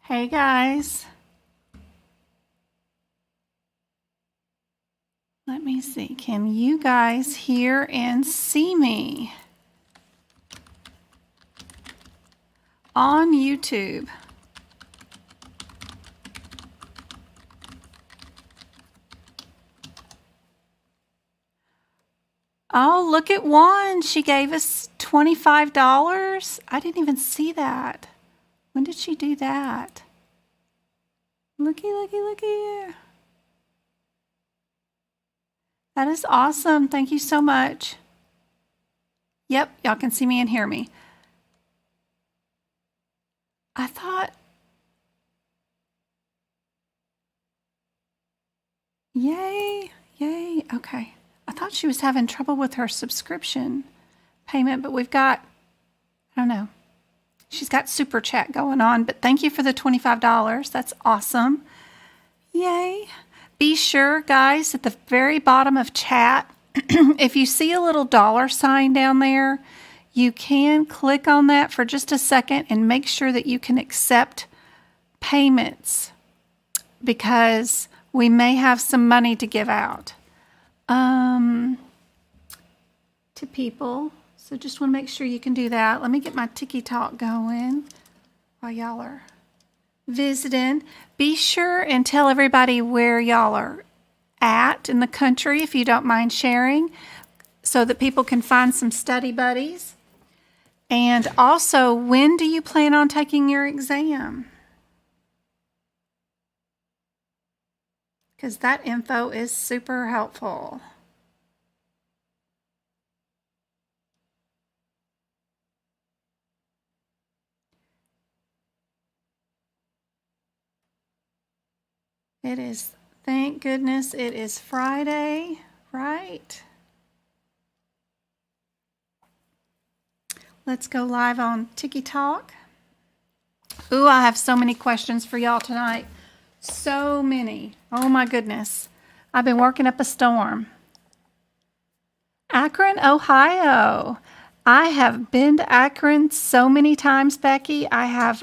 Hey guys. Let me see. Can you guys hear and see me on YouTube? Oh, look at one. She gave us $25. I didn't even see that. When did she do that? Looky, looky, looky. That is awesome. Thank you so much. Yep, y'all can see me and hear me. I thought, yay, yay. Okay. I thought she was having trouble with her subscription payment, but we've got, I don't know. She's got super chat going on, but thank you for the $25. That's awesome. Yay. Be sure, guys, at the very bottom of chat, if you see a little dollar sign down there, you can click on that for just a second and make sure that you can accept payments because we may have some money to give out to people. So just want to make sure you can do that. Let me get my TikTok going while y'all are visiting. Be sure and tell everybody where y'all are at in the country if you don't mind sharing so that people can find some study buddies. And also, when do you plan on taking your exam? Because that info is super helpful. It is, thank goodness, it is Friday, right? Let's go live on TikTok. Ooh, I have so many questions for y'all tonight. So many. Oh my goodness. I've been working up a storm. Akron, Ohio. I have been to Akron so many times, Becky. I have,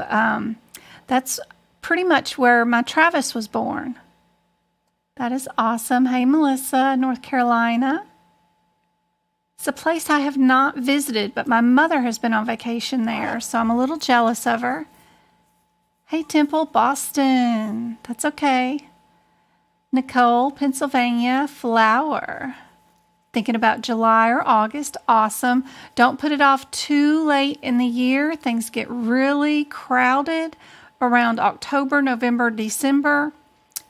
that's pretty much where my Travis was born. That is awesome. Hey, Melissa, North Carolina. It's a place I have not visited, but my mother has been on vacation there, so I'm a little jealous of her. Hey, Temple, Boston. That's okay. Nicole, Pennsylvania, Flower. Thinking about July or August. Awesome. Don't put it off too late in the year. Things get really crowded around October, November, December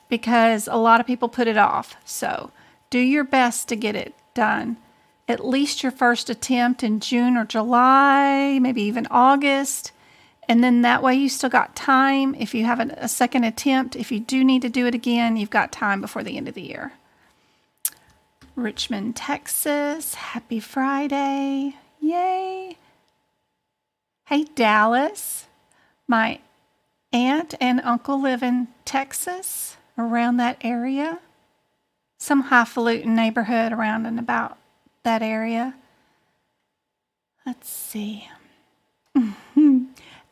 because a lot of people put it off. So do your best to get it done. At least your first attempt in June or July, maybe even August. And then that way you still got time. If you have a second attempt, if you do need to do it again, you've got time before the end of the year. Richmond, Texas. Happy Friday. Yay. Hey, Dallas. My aunt and uncle live in Texas, around that area. Some highfalutin neighborhood around and about that area. Let's see.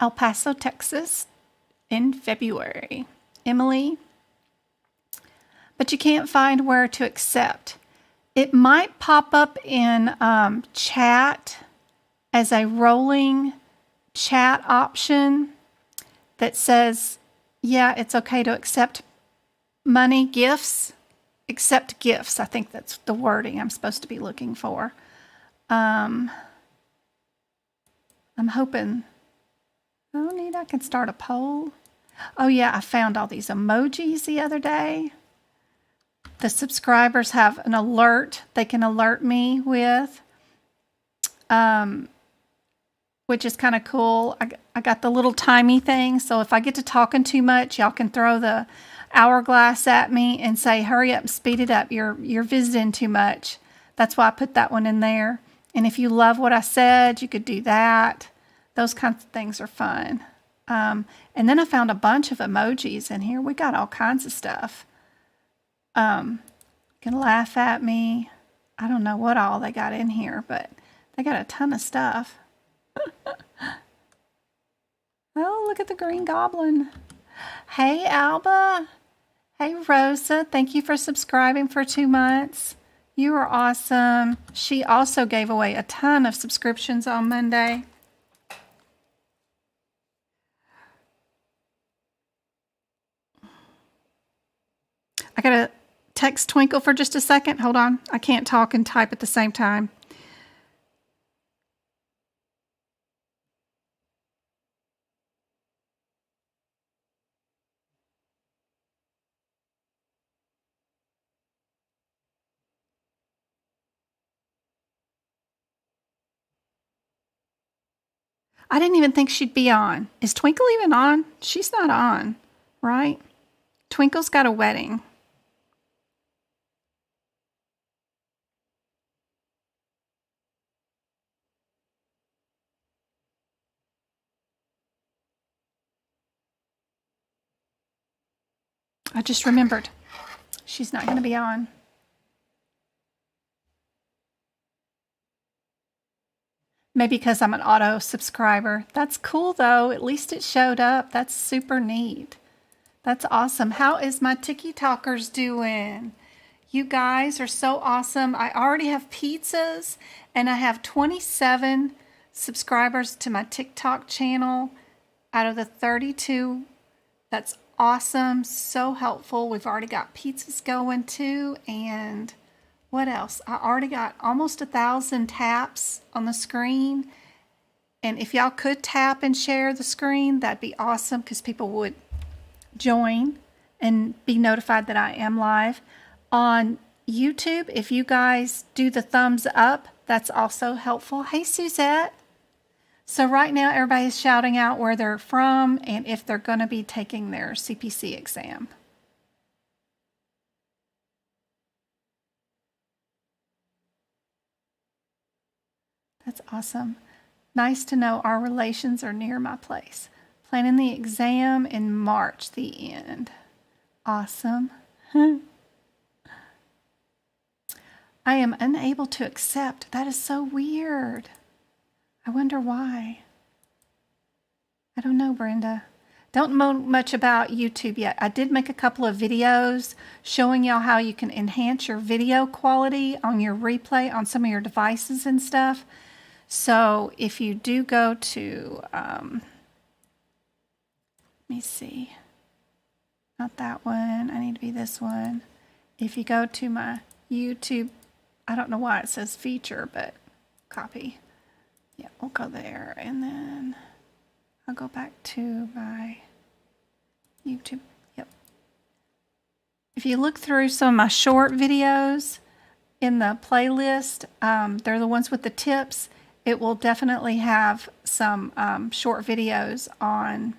El Paso, Texas in February. Emily. But you can't find where to accept. It might pop up in chat as a rolling chat option that says, yeah, it's okay to accept money, gifts, accept gifts. I think that's the wording I'm supposed to be looking for. I'm hoping, oh, neat, I can start a poll. Oh yeah, I found all these emojis the other day. The subscribers have an alert they can alert me with, which is kind of cool. I got the little timey thing, so if I get to talking too much, y'all can throw the hourglass at me and say, hurry up, speed it up. You're visiting too much. That's why I put that one in there. And if you love what I said, you could do that. Those kinds of things are fun. And then I found a bunch of emojis in here. We got all kinds of stuff. You can laugh at me. I don't know what all they got in here, but they got a ton of stuff. Oh, look at the Green Goblin. Hey, Alba. Hey, Rosa. Thank you for subscribing for 2 months. You are awesome. She also gave away a ton of subscriptions on Monday. I got to text Twinkle for just a second. Hold on. I can't talk and type at the same time. I didn't even think she'd be on. Is Twinkle even on? She's not on, right? Twinkle's got a wedding. I just remembered. She's not going to be on. Maybe because I'm an auto subscriber. That's cool though. At least it showed up. That's super neat. That's awesome. How is my TikTokers doing? You guys are so awesome. I already have pizzas and I have 27 subscribers to my TikTok channel out of the 32. That's awesome. So helpful. We've already got pizzas going too. And what else? I already got almost 1,000 taps on the screen. And if y'all could tap and share the screen, that'd be awesome because people would join and be notified that I am live. On YouTube, if you guys do the thumbs up, that's also helpful. Hey, Suzette. So right now, everybody's shouting out where they're from and if they're going to be taking their CPC exam. That's awesome. Nice to know our relations are near my place. Planning the exam in March, the end. Awesome. I am unable to accept. That is so weird. I wonder why. I don't know, Brenda. Don't know much about YouTube yet. I did make a couple of videos showing y'all how you can enhance your video quality on your replay on some of your devices and stuff. So if you do go to, let me see, not that one. I need to be this one. If you go to my YouTube, I don't know why it says feature, but copy. Yeah, we'll go there and then I'll go back to my YouTube. Yep. If you look through some of my short videos in the playlist, they're the ones with the tips. It will definitely have some short videos on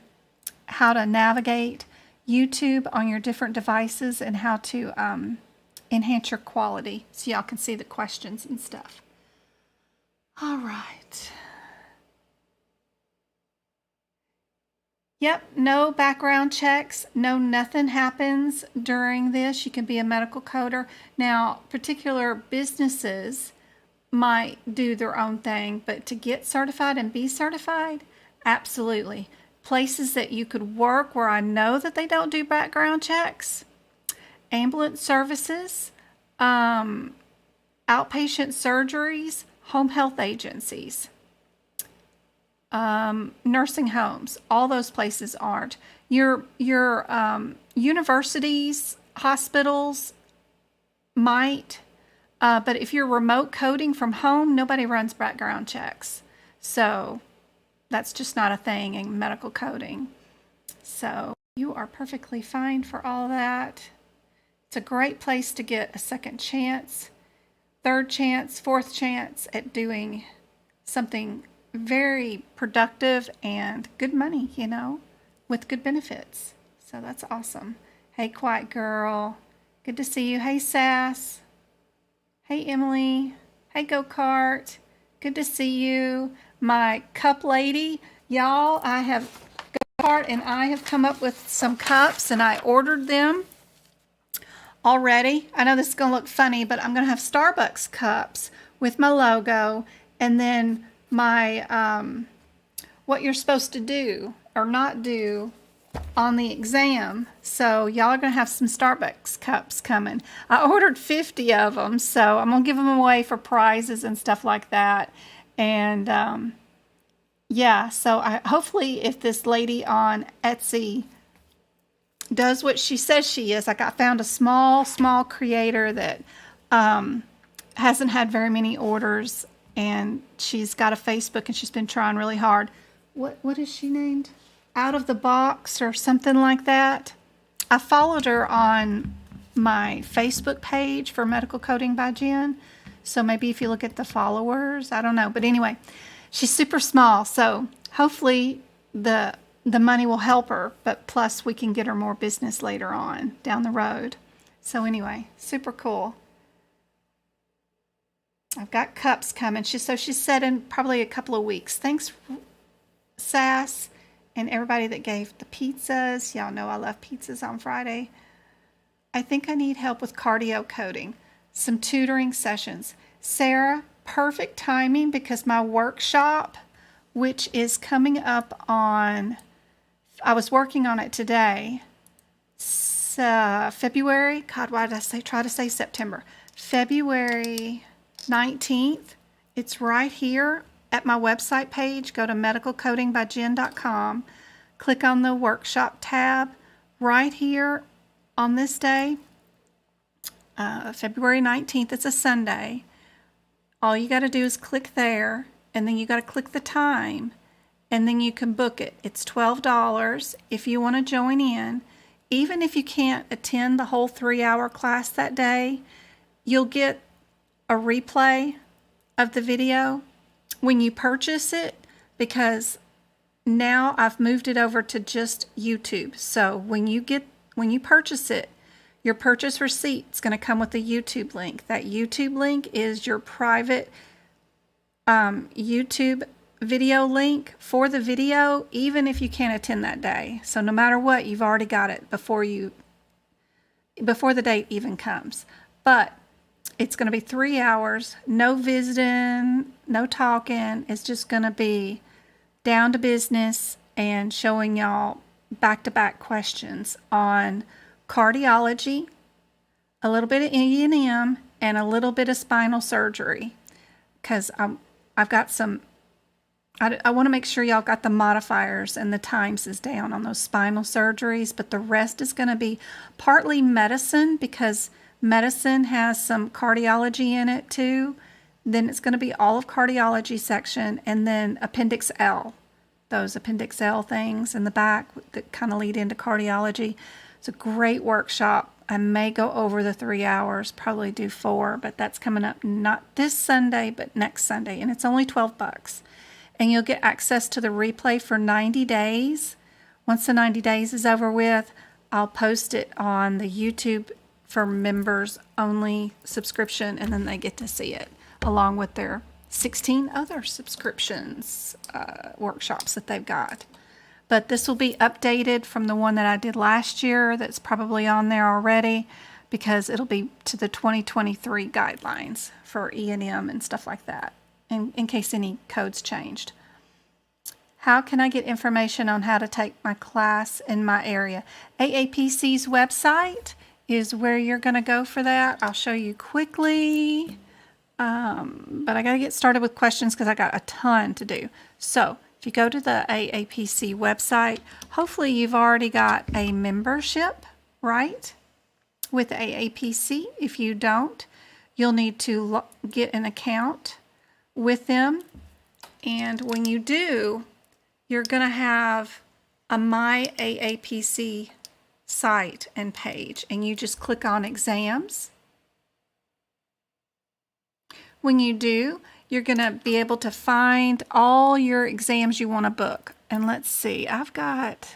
how to navigate YouTube on your different devices and how to enhance your quality so y'all can see the questions and stuff. All right. Yep, no background checks, no nothing happens during this. You can be a medical coder. Now, particular businesses might do their own thing, but to get certified and be certified, absolutely. Places that you could work where I know that they don't do background checks, ambulance services, outpatient surgeries, home health agencies, nursing homes, all those places aren't. Your universities, hospitals might, but if you're remote coding from home, nobody runs background checks. So that's just not a thing in medical coding. So you are perfectly fine for all that. It's a great place to get a second chance, third chance, fourth chance at doing something very productive and good money, you know, with good benefits. So that's awesome. Hey, Quiet Girl. Good to see you. Hey, Sass. Hey, Emily. Hey, Go-Kart. Good to see you. My cup lady. Y'all, I have Go-Kart and I have come up with some cups and I ordered them already. I know this is going to look funny, but I'm going to have Starbucks cups with my logo and then my, what you're supposed to do or not do on the exam. So y'all are going to have some Starbucks cups coming. I ordered 50 of them, so I'm going to give them away for prizes and stuff like that. And yeah, so hopefully if this lady on Etsy does what she says she is, like I found a small creator that hasn't had very many orders, and she's got a Facebook and she's been trying really hard. What is she named? Out of the Box or something like that. I followed her on my Facebook page for Medical Coding by Jen. So maybe if you look at the followers, I don't know. But anyway, she's super small. So hopefully the money will help her. But plus we can get her more business later on down the road. So anyway, super cool. I've got cups coming. She said in probably a couple of weeks. Thanks, Sass. And everybody that gave the pizzas. Y'all know I love pizzas on Friday. I think I need help with cardio coding. Some tutoring sessions. Sarah, perfect timing because my workshop, which is coming up on, I was working on it today. February, God, why did I try to say September? February 19th. It's right here at my website page. Go to medicalcodingbyjen.com, click on the workshop tab right here on this day, February 19th. It's a Sunday. All you got to do is click there, and then you got to click the time, and then you can book it. It's $12 if you want to join in. Even if you can't attend the whole 3-hour class that day, you'll get a replay of the video when you purchase it, because now I've moved it over to just YouTube. So when you purchase it, your purchase receipt is going to come with a YouTube link. That YouTube link is your private YouTube video link for the video, even if you can't attend that day. So no matter what, you've already got it before the date even comes. But it's going to be 3 hours, no visiting, no talking. It's just going to be down to business and showing y'all back-to-back questions on cardiology, a little bit of E&M, and a little bit of spinal surgery. Because I've got some, I want to make sure y'all got the modifiers and the times is down on those spinal surgeries, but the rest is going to be partly medicine, because medicine has some cardiology in it too. Then it's going to be all of cardiology section, and then Appendix L. Those Appendix L things in the back that kind of lead into cardiology. It's a great workshop. I may go over the 3 hours, probably do 4, but that's coming up not this Sunday, but next Sunday. And it's only $12. And you'll get access to the replay for 90 days. Once the 90 days is over with, I'll post it on the YouTube for members only subscription, and then they get to see it along with their 16 other subscriptions, workshops that they've got. But this will be updated from the one that I did last year that's probably on there already, because it'll be to the 2023 guidelines for E&M and stuff like that, in case any codes changed. How can I get information on how to take my class in my area? AAPC's website is where you're going to go for that. I'll show you quickly, but I got to get started with questions because I got a ton to do. So if you go to the AAPC website, hopefully you've already got a membership, right, with AAPC. If you don't, you'll need to get an account with them. And when you do, you're going to have a My AAPC site and page, and you just click on exams. When you do, you're going to be able to find all your exams you want to book. And let's see, let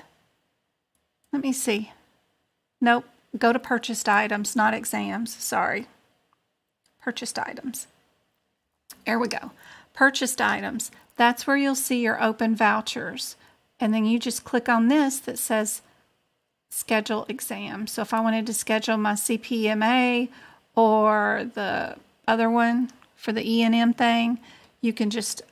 me see. Nope, go to purchased items, not exams. Sorry. Purchased items. There we go. Purchased items. That's where you'll see your open vouchers. And then you just click on this that says schedule exam. So if I wanted to schedule my CPMA or the other one for the E&M thing, you can just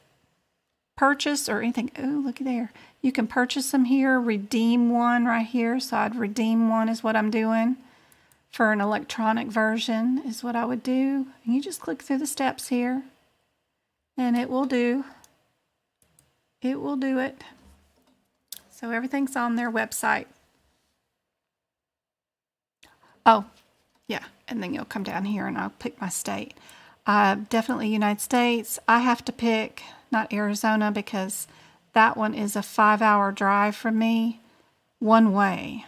purchase or anything. Oh, look there. You can purchase them here, redeem one right here. So I'd redeem one is what I'm doing for an electronic version is what I would do. And you just click through the steps here and it will do it. So everything's on their website. Oh, yeah. And then you'll come down here and I'll pick my state. Definitely United States. I have to pick not Arizona because that one is a 5-hour drive from me one way.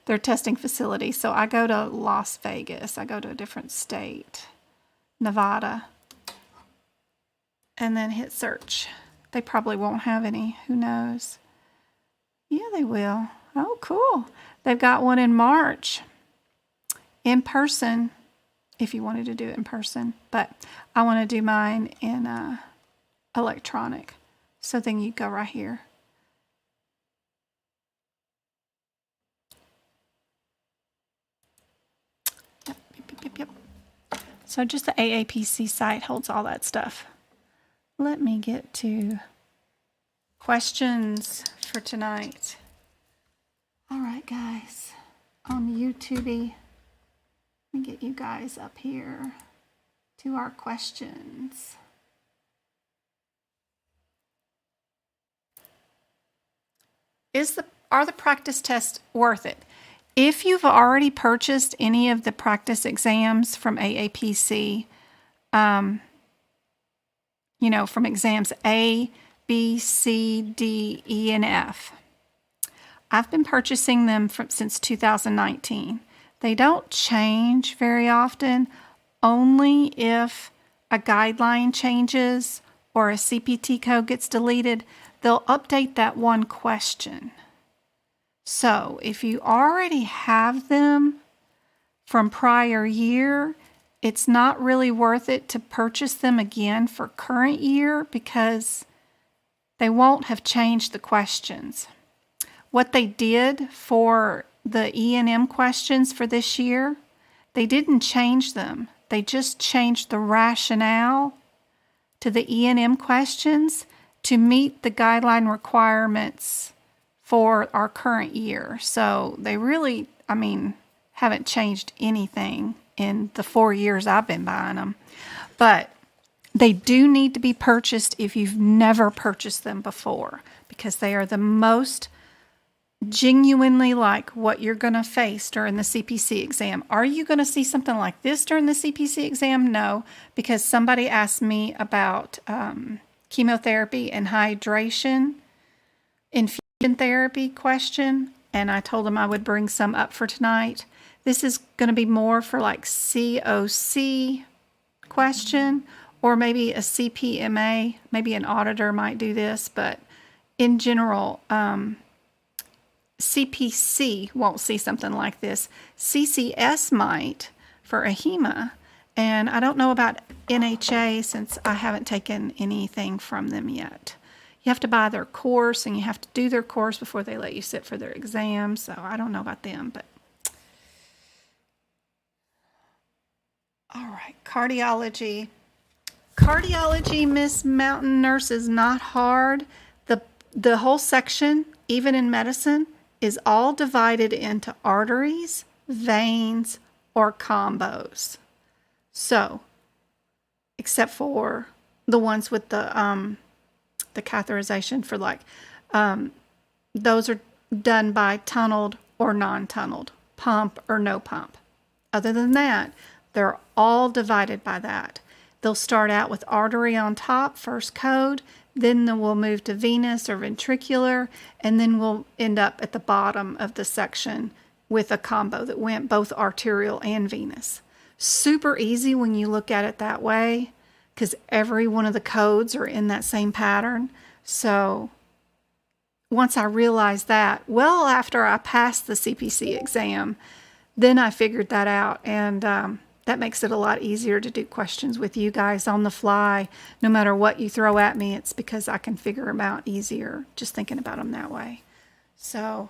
Their testing facility. So I go to Las Vegas. I go to a different state, Nevada, and then hit search. They probably won't have any. Who knows? Yeah, they will. Oh, cool. They've got one in March in person if you wanted to do it in person. But I want to do mine in electronic. So then you go right here. Yep. So just the AAPC site holds all that stuff. Let me get to questions for tonight. All right, guys, on YouTube, let me get you guys up here to our questions. Are the practice tests worth it? If you've already purchased any of the practice exams from AAPC, from exams A, B, C, D, E, and F, I've been purchasing them since 2019. They don't change very often, only if a guideline changes or a CPT code gets deleted, they'll update that one question. So if you already have them from prior year, it's not really worth it to purchase them again for current year because they won't have changed the questions. What they did for the E&M questions for this year, they didn't change them. They just changed the rationale to the E&M questions to meet the guideline requirements for our current year. So they really, haven't changed anything in the 4 years I've been buying them. But they do need to be purchased if you've never purchased them before because they are the most genuinely like what you're going to face during the CPC exam. Are you going to see something like this during the CPC exam? No, because somebody asked me about chemotherapy and hydration, infusion therapy question, and I told them I would bring some up for tonight. This is going to be more for like COC question or maybe a CPMA. Maybe an auditor might do this, but in general, CPC won't see something like this. CCS might for a HEMA, and I don't know about NHA since I haven't taken anything from them yet. You have to buy their course and you have to do their course before they let you sit for their exam, so I don't know about them. But all right, cardiology. Cardiology, Miss Mountain Nurse, is not hard. The whole section, even in medicine, is all divided into arteries, veins, or combos. So, except for the ones with the catheterization for those are done by tunneled or non-tunneled, pump or no pump. Other than that, they're all divided by that. They'll start out with artery on top, first code, then we'll move to venous or ventricular, and then we'll end up at the bottom of the section with a combo that went both arterial and venous. Super easy when you look at it that way, because every one of the codes are in that same pattern. So once I realized that, well after I passed the CPC exam, then I figured that out, and that makes it a lot easier to do questions with you guys on the fly. No matter what you throw at me, it's because I can figure them out easier just thinking about them that way. So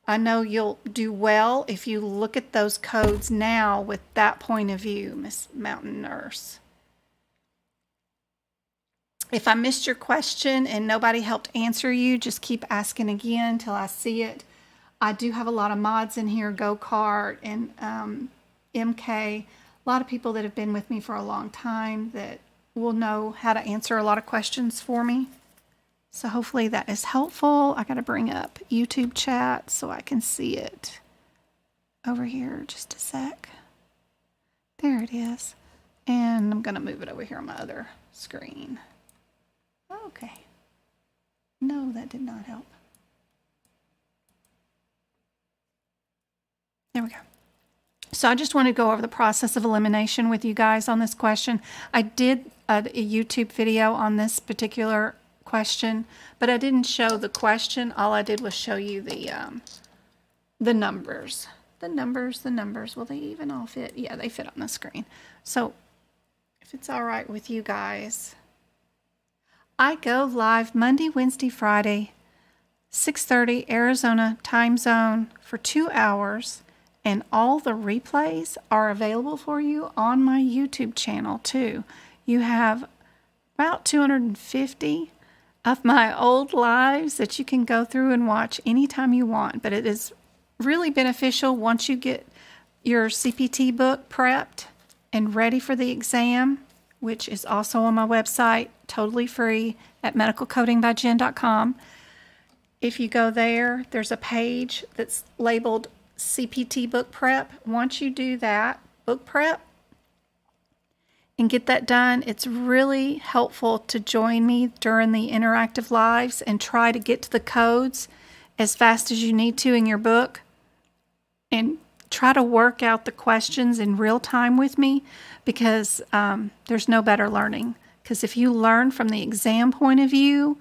I know you'll do well if you look at those codes now with that point of view, Miss Mountain Nurse. If I missed your question and nobody helped answer you, just keep asking again till I see it. I do have a lot of mods in here, Go-Kart and MK, a lot of people that have been with me for a long time that will know how to answer a lot of questions for me. So hopefully that is helpful. I got to bring up YouTube chat so I can see it over here. Just a sec. There it is. And I'm going to move it over here on my other screen. Okay. No, that did not help. There we go. So I just want to go over the process of elimination with you guys on this question. I did a YouTube video on this particular question, but I didn't show the question. All I did was show you the numbers. The numbers. Will they even all fit? Yeah, they fit on the screen. So if it's all right with you guys, I go live Monday, Wednesday, Friday, 6:30 Arizona time zone for 2 hours, and all the replays are available for you on my YouTube channel too. You have about 250 of my old lives that you can go through and watch anytime you want, but it is really beneficial once you get your CPT book prepped and ready for the exam, which is also on my website, totally free at medicalcodingbyjen.com. If you go there, there's a page that's labeled CPT book prep. Once you do that book prep and get that done, it's really helpful to join me during the interactive lives and try to get to the codes as fast as you need to in your book, and try to work out the questions in real time with me, because there's no better learning. Because if you learn from the exam point of view,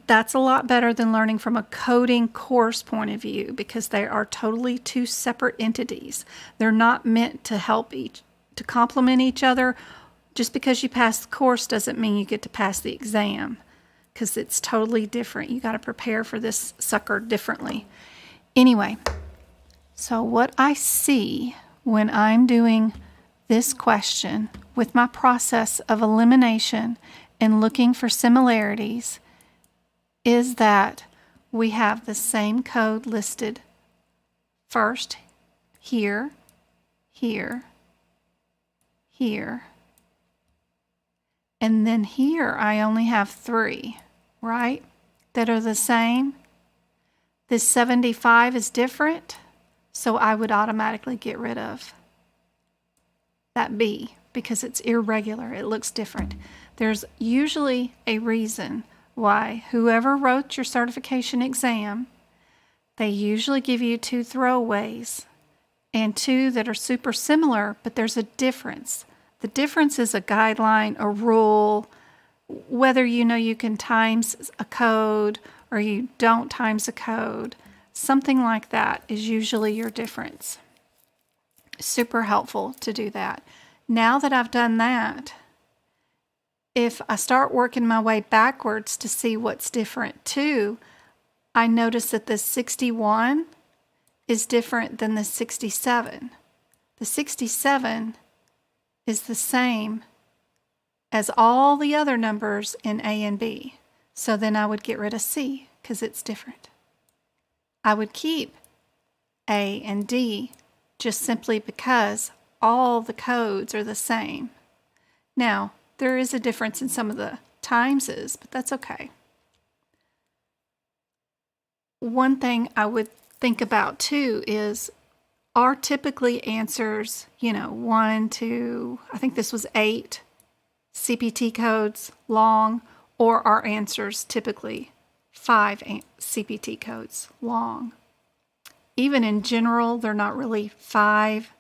that's a lot better than learning from a coding course point of view, because they are totally two separate entities. They're not meant to to complement each other. Just because you pass the course doesn't mean you get to pass the exam, because it's totally different. You got to prepare for this sucker differently. Anyway, so what I see when I'm doing this question with my process of elimination and looking for similarities is that we have the same code listed first here, here, here, and then here I only have 3, right, that are the same. This 75 is different, so I would automatically get rid of that B because it's irregular. It looks different. There's usually a reason why whoever wrote your certification exam, they usually give you 2 throwaways and 2 that are super similar, but there's a difference. The difference is a guideline, a rule, whether you know you can times a code or you don't times a code. Something like that is usually your difference. Super helpful to do that. Now that I've done that, if I start working my way backwards to see what's different too, I notice that the 61 is different than the 67. The 67 is the same as all the other numbers in A and B. So then I would get rid of C because it's different. I would keep A and D just simply because all the codes are the same. Now, there is a difference in some of the timeses, but that's okay. One thing I would think about too is, are typically answers, 1, 2, I think this was 8 CPT codes long, or are answers typically 5 CPT codes long? Even in general, they're not really 5.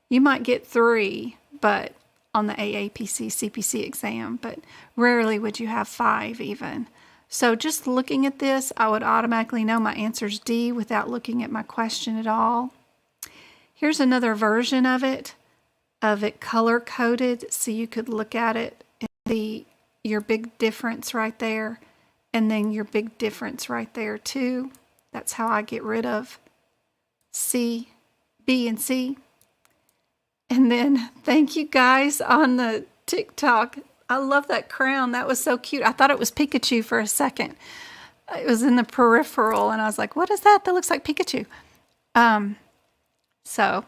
You might get 3, but on the AAPC CPC exam, but rarely would you have 5 even. So just looking at this, I would automatically know my answer's D without looking at my question at all. Here's another version of it color-coded, so you could look at it and see your big difference right there, and then your big difference right there too. That's how I get rid of C, B, and C. And then thank you guys on the TikTok. I love that crown. That was so cute. I thought it was Pikachu for a second. It was in the peripheral, and I was like, what is that? That looks like Pikachu. So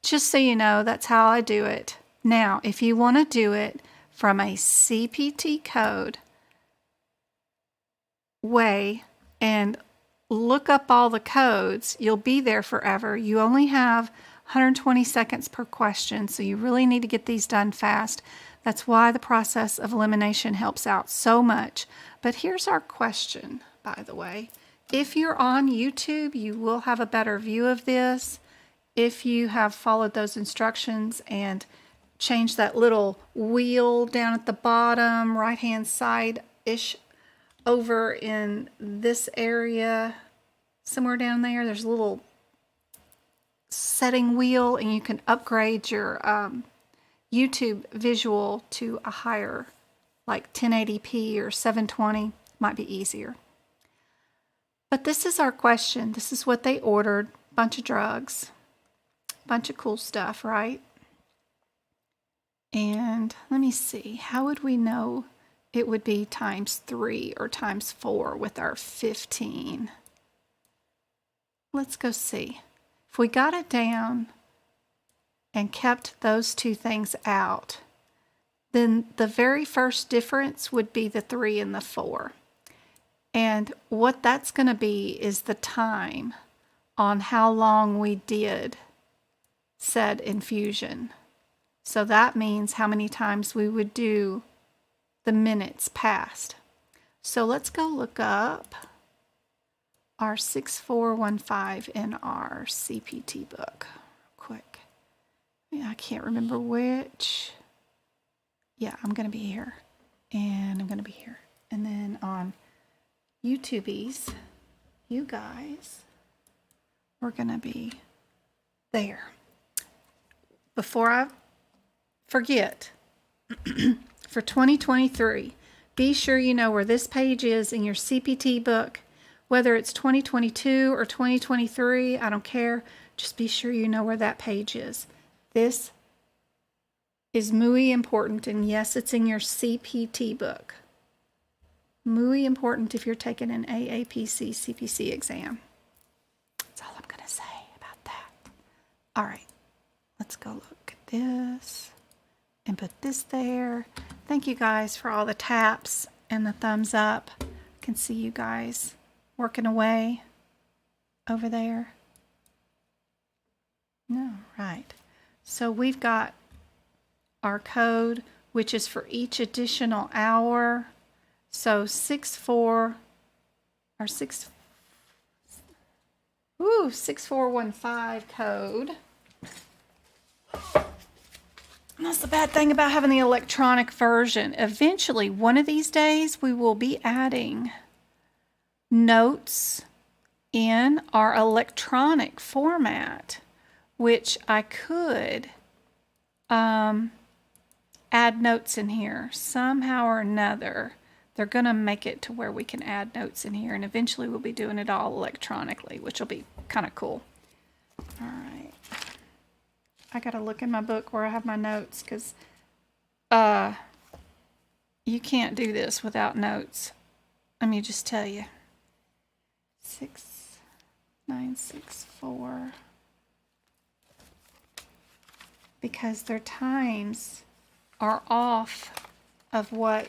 just so you know, that's how I do it. Now, if you want to do it from a CPT code way and look up all the codes, you'll be there forever. You only have 120 seconds per question, so you really need to get these done fast. That's why the process of elimination helps out so much. But here's our question, by the way. If you're on YouTube, you will have a better view of this. If you have followed those instructions and changed that little wheel down at the bottom, right-hand side-ish, over in this area, somewhere down there, there's a little setting wheel, and you can upgrade your YouTube visual to a higher, like 1080p or 720, might be easier. But this is our question. This is what they ordered. Bunch of drugs, bunch of cool stuff, right? And let me see, how would we know it would be times 3 or times 4 with our 15? Let's go see. If we got it down and kept those two things out, then the very first difference would be the 3 and the 4. And what that's going to be is the time on how long we did said infusion. So that means how many times we would do the minutes past. So let's go look up our 6415 in our CPT book quick. I can't remember which. Yeah, I'm going to be here. And I'm going to be here. And then on YouTubies, you guys, we're going to be there. Before I forget, for 2023, be sure you know where this page is in your CPT book. Whether it's 2022 or 2023, I don't care. Just be sure you know where that page is. This is muy important, and yes, it's in your CPT book. Muy important if you're taking an AAPC CPC exam. That's all I'm going to say about that. All right, let's go look at this and put this there. Thank you guys for all the taps and the thumbs up. I can see you guys working away over there. No, right. So we've got our code, which is for each additional hour. So 6415 code. And that's the bad thing about having the electronic version. Eventually, one of these days, we will be adding notes in our electronic format, which I could add notes in here somehow or another. They're going to make it to where we can add notes in here, and eventually we'll be doing it all electronically, which will be kind of cool. All right. I got to look in my book where I have my notes, because you can't do this without notes. Let me just tell you. 6964. Because their times are off of what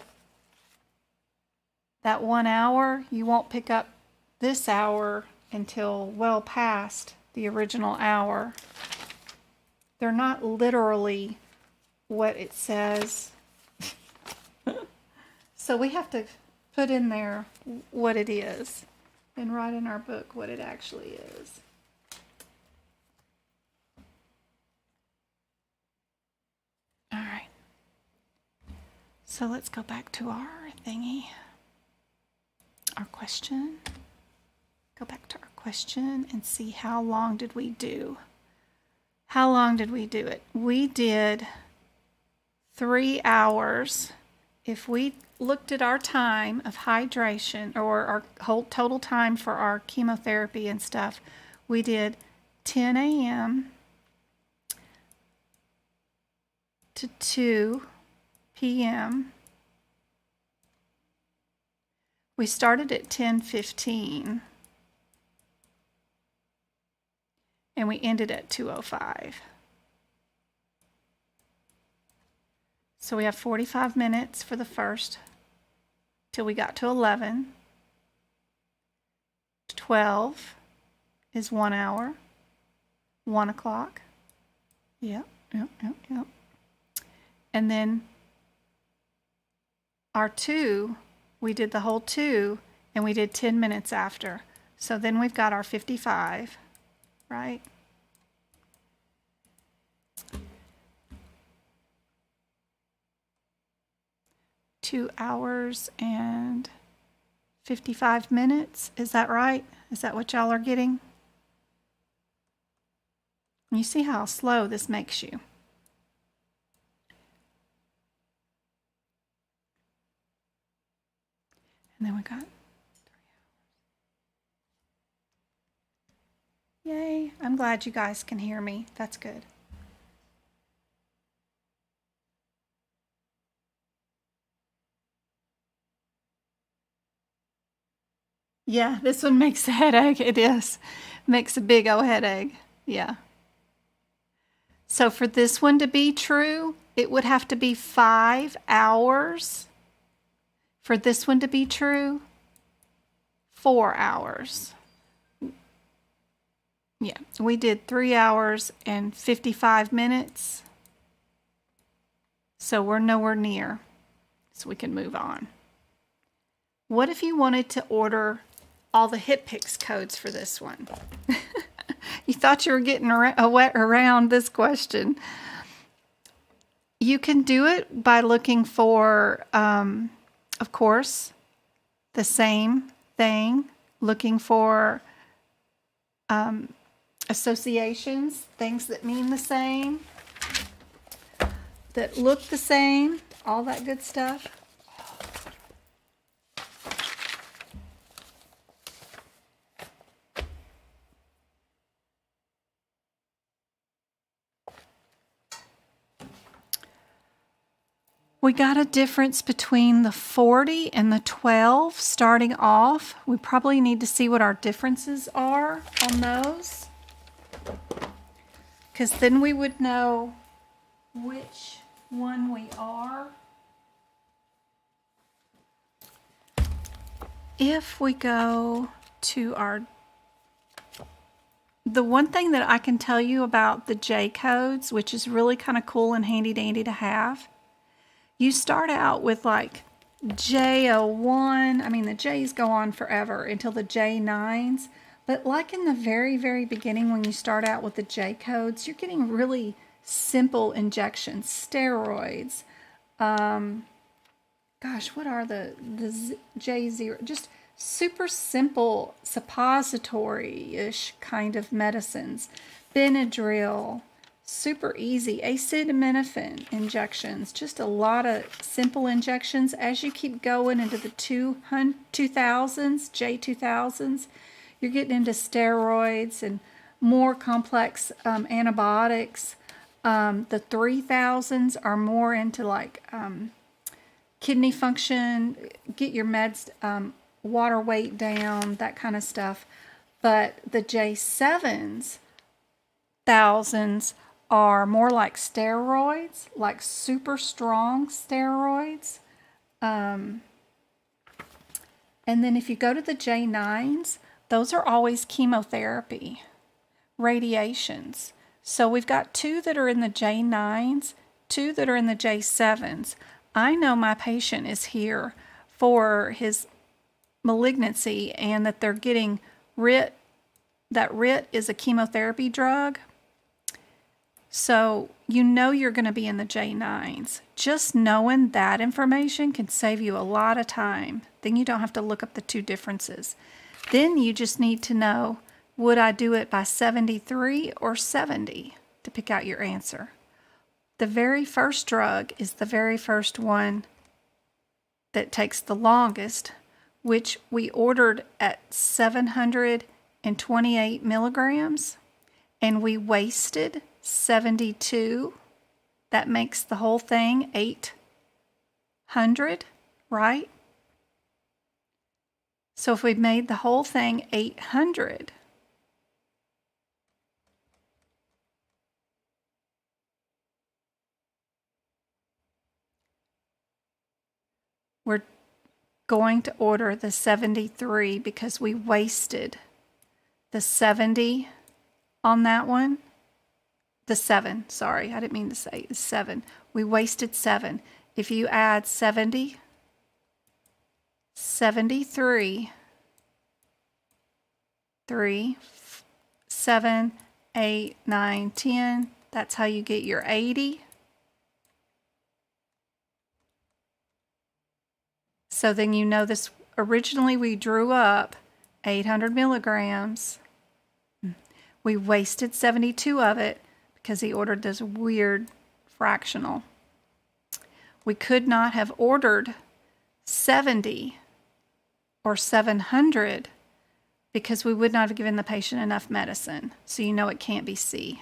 that 1 hour. You won't pick up this hour until well past the original hour. They're not literally what it says. So we have to put in there what it is and write in our book what it actually is. All right. So let's go back to our thingy. Our question. Go back to our question and see how long did we do. How long did we do it? We did 3 hours. If we looked at our time of hydration, or our whole total time for our chemotherapy and stuff, we did 10 a.m. to 2 p.m. We started at 10:15 and we ended at 2:05. So we have 45 minutes for the first till we got to 11. 12 is 1 hour. 1 o'clock. Yep. And then our 2, we did the whole 2 and we did 10 minutes after. So then we've got our 55, right? Two hours and 55 minutes. Is that right? Is that what y'all are getting? You see how slow this makes you. And then we got 3 hours. Yay, I'm glad you guys can hear me. That's good. Yeah, this one makes a headache. It is. Makes a big old headache. Yeah. So for this one to be true, it would have to be 5 hours. For this one to be true, 4 hours. Yeah, we did 3 hours and 55 minutes. So we're nowhere near. So we can move on. What if you wanted to order all the HitPix codes for this one? You thought you were getting around this question. You can do it by looking for, of course, the same thing, looking for associations, things that mean the same, that look the same, all that good stuff. We got a difference between the 40 and the 12 starting off. We probably need to see what our differences are on those, because then we would know which one we are. If we go to the one thing that I can tell you about the J codes, which is really kind of cool and handy dandy to have, you start out with like J01. I mean, the J's go on forever until the J9s. But like in the very, very beginning, when you start out with the J codes, you're getting really simple injections, steroids. Gosh, what are the J0? Just super simple suppository-ish kind of medicines. Benadryl. Super easy. Acetaminophen injections. Just a lot of simple injections. As you keep going into the 2000s, J2000s, you're getting into steroids and more complex antibiotics. The 3000s are more into like kidney function, get your meds, water weight down, that kind of stuff. But the J7s, thousands, are more like steroids, like super strong steroids. And then if you go to the J9s, those are always chemotherapy, radiations. So we've got 2 that are in the J9s, 2 that are in the J7s. I know my patient is here for his malignancy and that they're getting RIT. That RIT is a chemotherapy drug. So you know you're going to be in the J9s. Just knowing that information can save you a lot of time. Then you don't have to look up the 2 differences. Then you just need to know, would I do it by 73 or 70 to pick out your answer? The very first drug is the very first one that takes the longest, which we ordered at 728 milligrams, and we wasted 72. That makes the whole thing 800, right? So if we made the whole thing 800, we're going to order the 73 because we wasted the 70 on that one. The 7, sorry, I didn't mean to say 7. We wasted 7. If you add 70, 73, 3, 7, 8, 9, 10, that's how you get your 80. So then you know this, originally we drew up 800 milligrams. We wasted 72 of it because he ordered this weird fractional. We could not have ordered 70 or 700 because we would not have given the patient enough medicine. So you know it can't be C.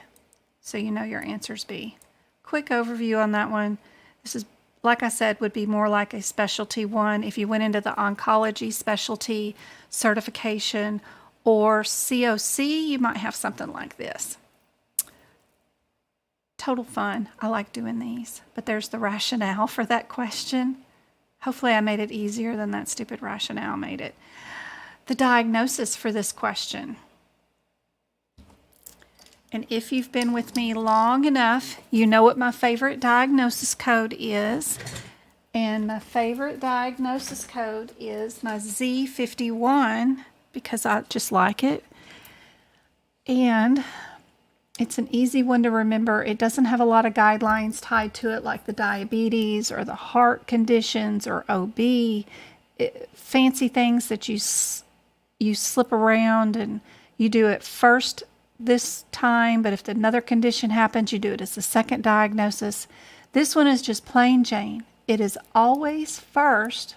So you know your answer's B. Quick overview on that one. This is, like I said, would be more like a specialty one. If you went into the oncology specialty certification or COC, you might have something like this. Total fun. I like doing these, but there's the rationale for that question. Hopefully I made it easier than that stupid rationale made it. The diagnosis for this question. And if you've been with me long enough, you know what my favorite diagnosis code is. And my favorite diagnosis code is my Z51 because I just like it. And it's an easy one to remember. It doesn't have a lot of guidelines tied to it like the diabetes or the heart conditions or OB. Fancy things that you slip around and you do it first this time, but if another condition happens, you do it as a second diagnosis. This one is just plain Jane. It is always first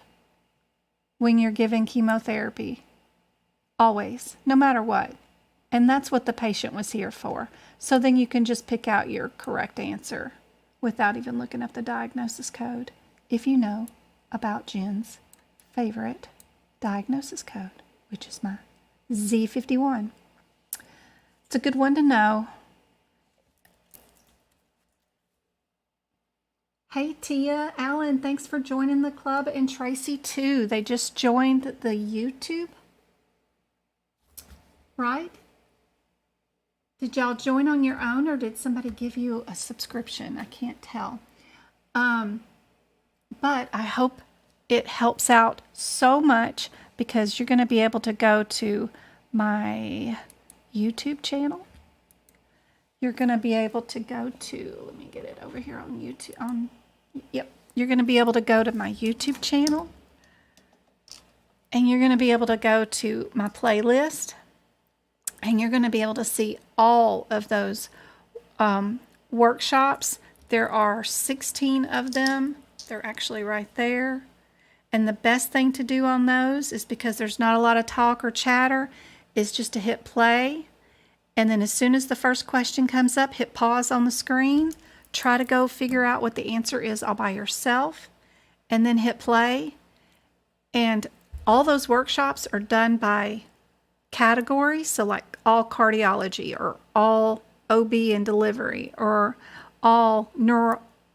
when you're giving chemotherapy. Always, no matter what. And that's what the patient was here for. So then you can just pick out your correct answer without even looking up the diagnosis code if you know about Jen's favorite diagnosis code, which is my Z51. It's a good one to know. Hey Tia, Alan, thanks for joining the club, and Tracy too. They just joined the YouTube, right? Did y'all join on your own or did somebody give you a subscription? I can't tell. But I hope it helps out so much because you're going to be able to go to my YouTube channel. You're going to be able to go to, let me get it over here on YouTube. Yep. You're going to be able to go to my YouTube channel and you're going to be able to go to my playlist and you're going to be able to see all of those workshops. There are 16 of them. They're actually right there. And the best thing to do on those is because there's not a lot of talk or chatter, is just to hit play. And then as soon as the first question comes up, hit pause on the screen. Try to go figure out what the answer is all by yourself. And then hit play. And all those workshops are done by category. So like all cardiology or all OB and delivery or all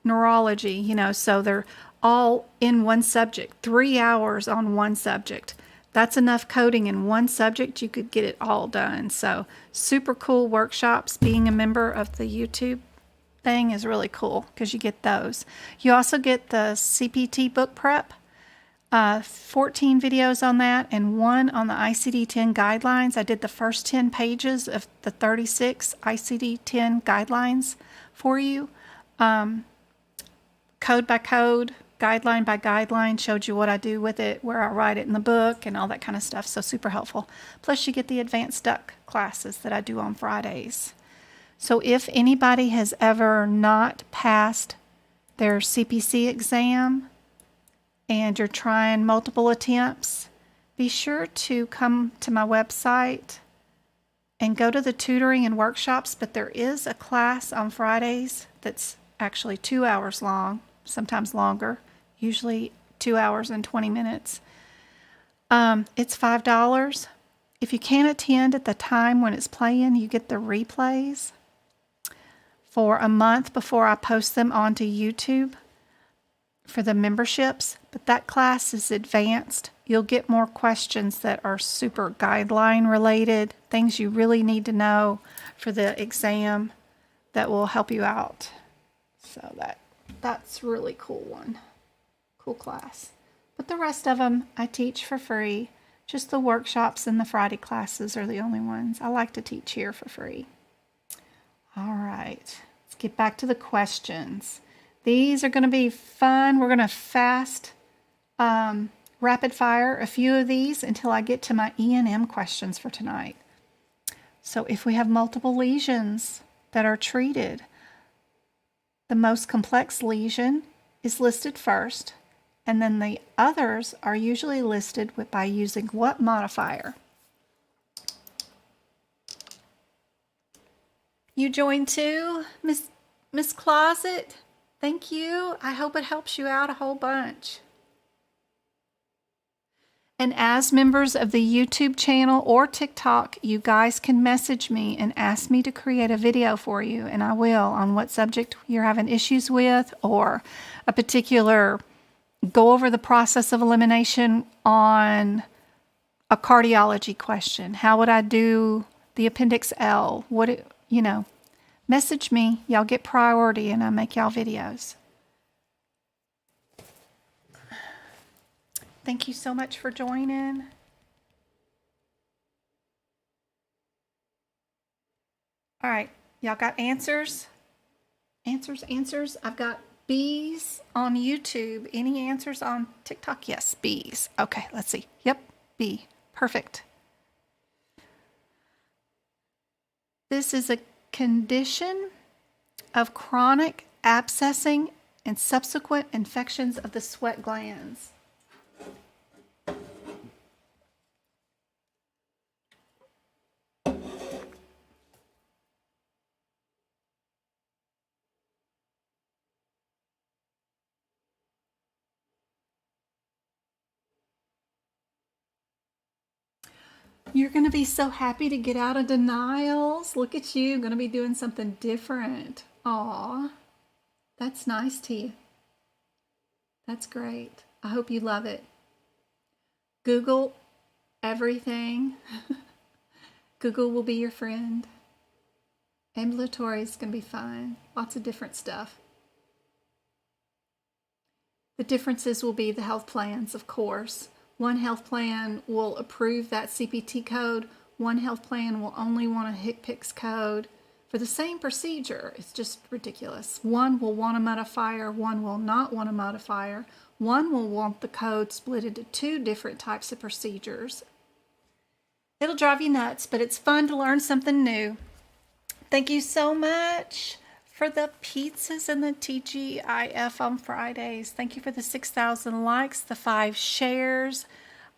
neurology, you know, so they're all in one subject, 3 hours on one subject. That's enough coding in one subject. You could get it all done. So super cool workshops. Being a member of the YouTube thing is really cool because you get those. You also get the CPT book prep, 14 videos on that and one on the ICD-10 guidelines. I did the first 10 pages of the 36 ICD-10 guidelines for you. Code by code, guideline by guideline, showed you what I do with it, where I write it in the book and all that kind of stuff. So super helpful. Plus you get the advanced duck classes that I do on Fridays. So if anybody has ever not passed their CPC exam and you're trying multiple attempts, be sure to come to my website and go to the tutoring and workshops. But there is a class on Fridays that's actually 2 hours long, sometimes longer, usually 2 hours and 20 minutes, It's $5. If you can't attend at the time when it's playing, you get the replays for a month before I post them onto YouTube for the memberships. But that class is advanced. You'll get more questions that are super guideline related, things you really need to know for the exam that will help you out. So that's really cool one. Cool class. But the rest of them I teach for free. Just the workshops and the Friday classes are the only ones I like to teach here for free. All right, let's get back to the questions. These are going to be fun. We're going to fast rapid fire a few of these until I get to my E&M questions for tonight. So if we have multiple lesions that are treated, the most complex lesion is listed first, and then the others are usually listed by using what modifier? You joined too, Miss Closet? Thank you. I hope it helps you out a whole bunch. And as members of the YouTube channel or TikTok, you guys can message me and ask me to create a video for you, and I will, on what subject you're having issues with, or a particular, go over the process of elimination on a cardiology question. How would I do the Appendix L? Message me. Y'all get priority, and I make y'all videos. Thank you so much for joining. All right, y'all got answers? Answers. I've got B's on YouTube. Any answers on TikTok? Yes, B's. Okay, let's see. Yep, B. Perfect. This is a condition of chronic abscessing and subsequent infections of the sweat glands. You're going to be so happy to get out of denials. Look at you, going to be doing something different. Aw, that's nice to you. That's great. I hope you love it. Google everything. Google will be your friend. Ambulatory is going to be fine. Lots of different stuff. The differences will be the health plans, of course. One health plan will approve that CPT code. One health plan will only want a HCPCS code for the same procedure. It's just ridiculous. One will want a modifier, one will not want a modifier. One will want the code split into two different types of procedures. It'll drive you nuts, but it's fun to learn something new. Thank you so much for the pizzas and the TGIF on Fridays. Thank you for the 6,000 likes, the 5 shares.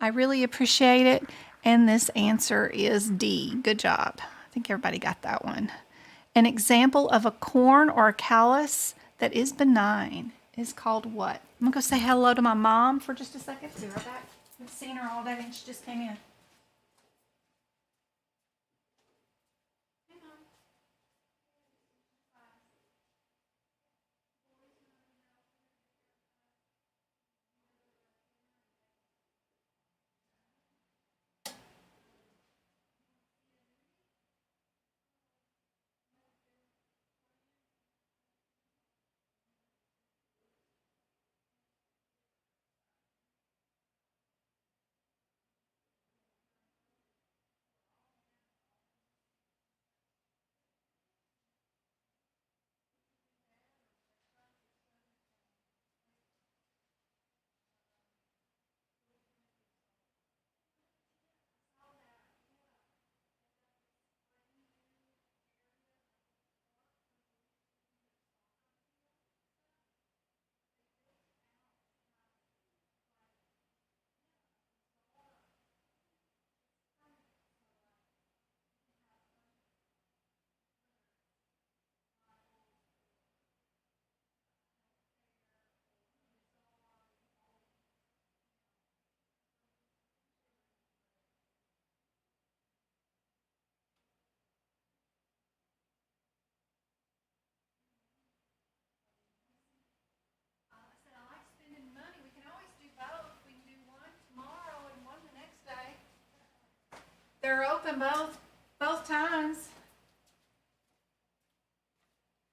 I really appreciate it. And this answer is D. Good job. I think everybody got that one. An example of a corn or a callus that is benign is called what? I'm going to go say hello to my mom for just a second. Be right back. I've seen her all day and she just came in. welcome both times.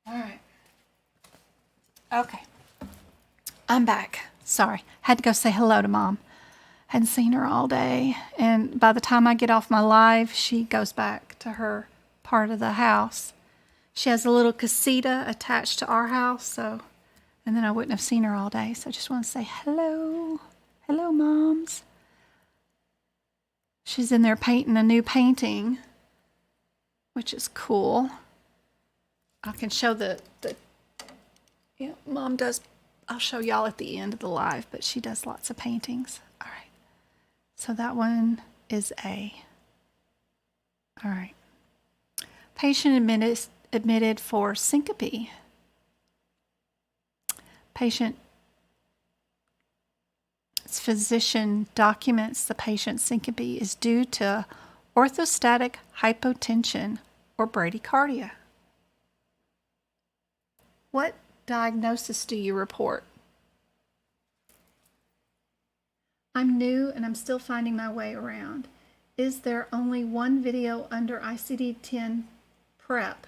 All right. Okay. I'm back. Sorry. Had to go say hello to Mom. Hadn't seen her all day. And by the time I get off my live, she goes back to her part of the house. She has a little casita attached to our house, so, and then I wouldn't have seen her all day. So I just want to say hello. Hello, Moms. She's in there painting a new painting, which is cool. I can show Mom does, I'll show y'all at the end of the live, but she does lots of paintings. All right. So that one is A. All right. Patient admitted for syncope. Patient's physician documents the patient's syncope is due to orthostatic hypotension or bradycardia. What diagnosis do you report? I'm new and I'm still finding my way around. Is there only one video under ICD-10 prep?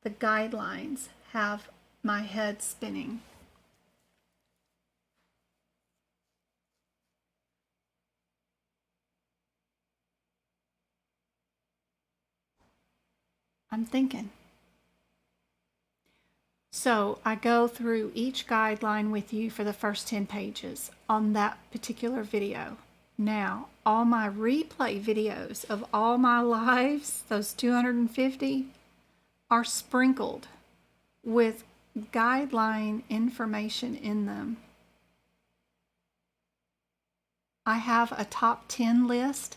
The guidelines have my head spinning. I'm thinking. So I go through each guideline with you for the first 10 pages on that particular video. Now, all my replay videos of all my lives, those 250, are sprinkled with guideline information in them. I have a top 10 list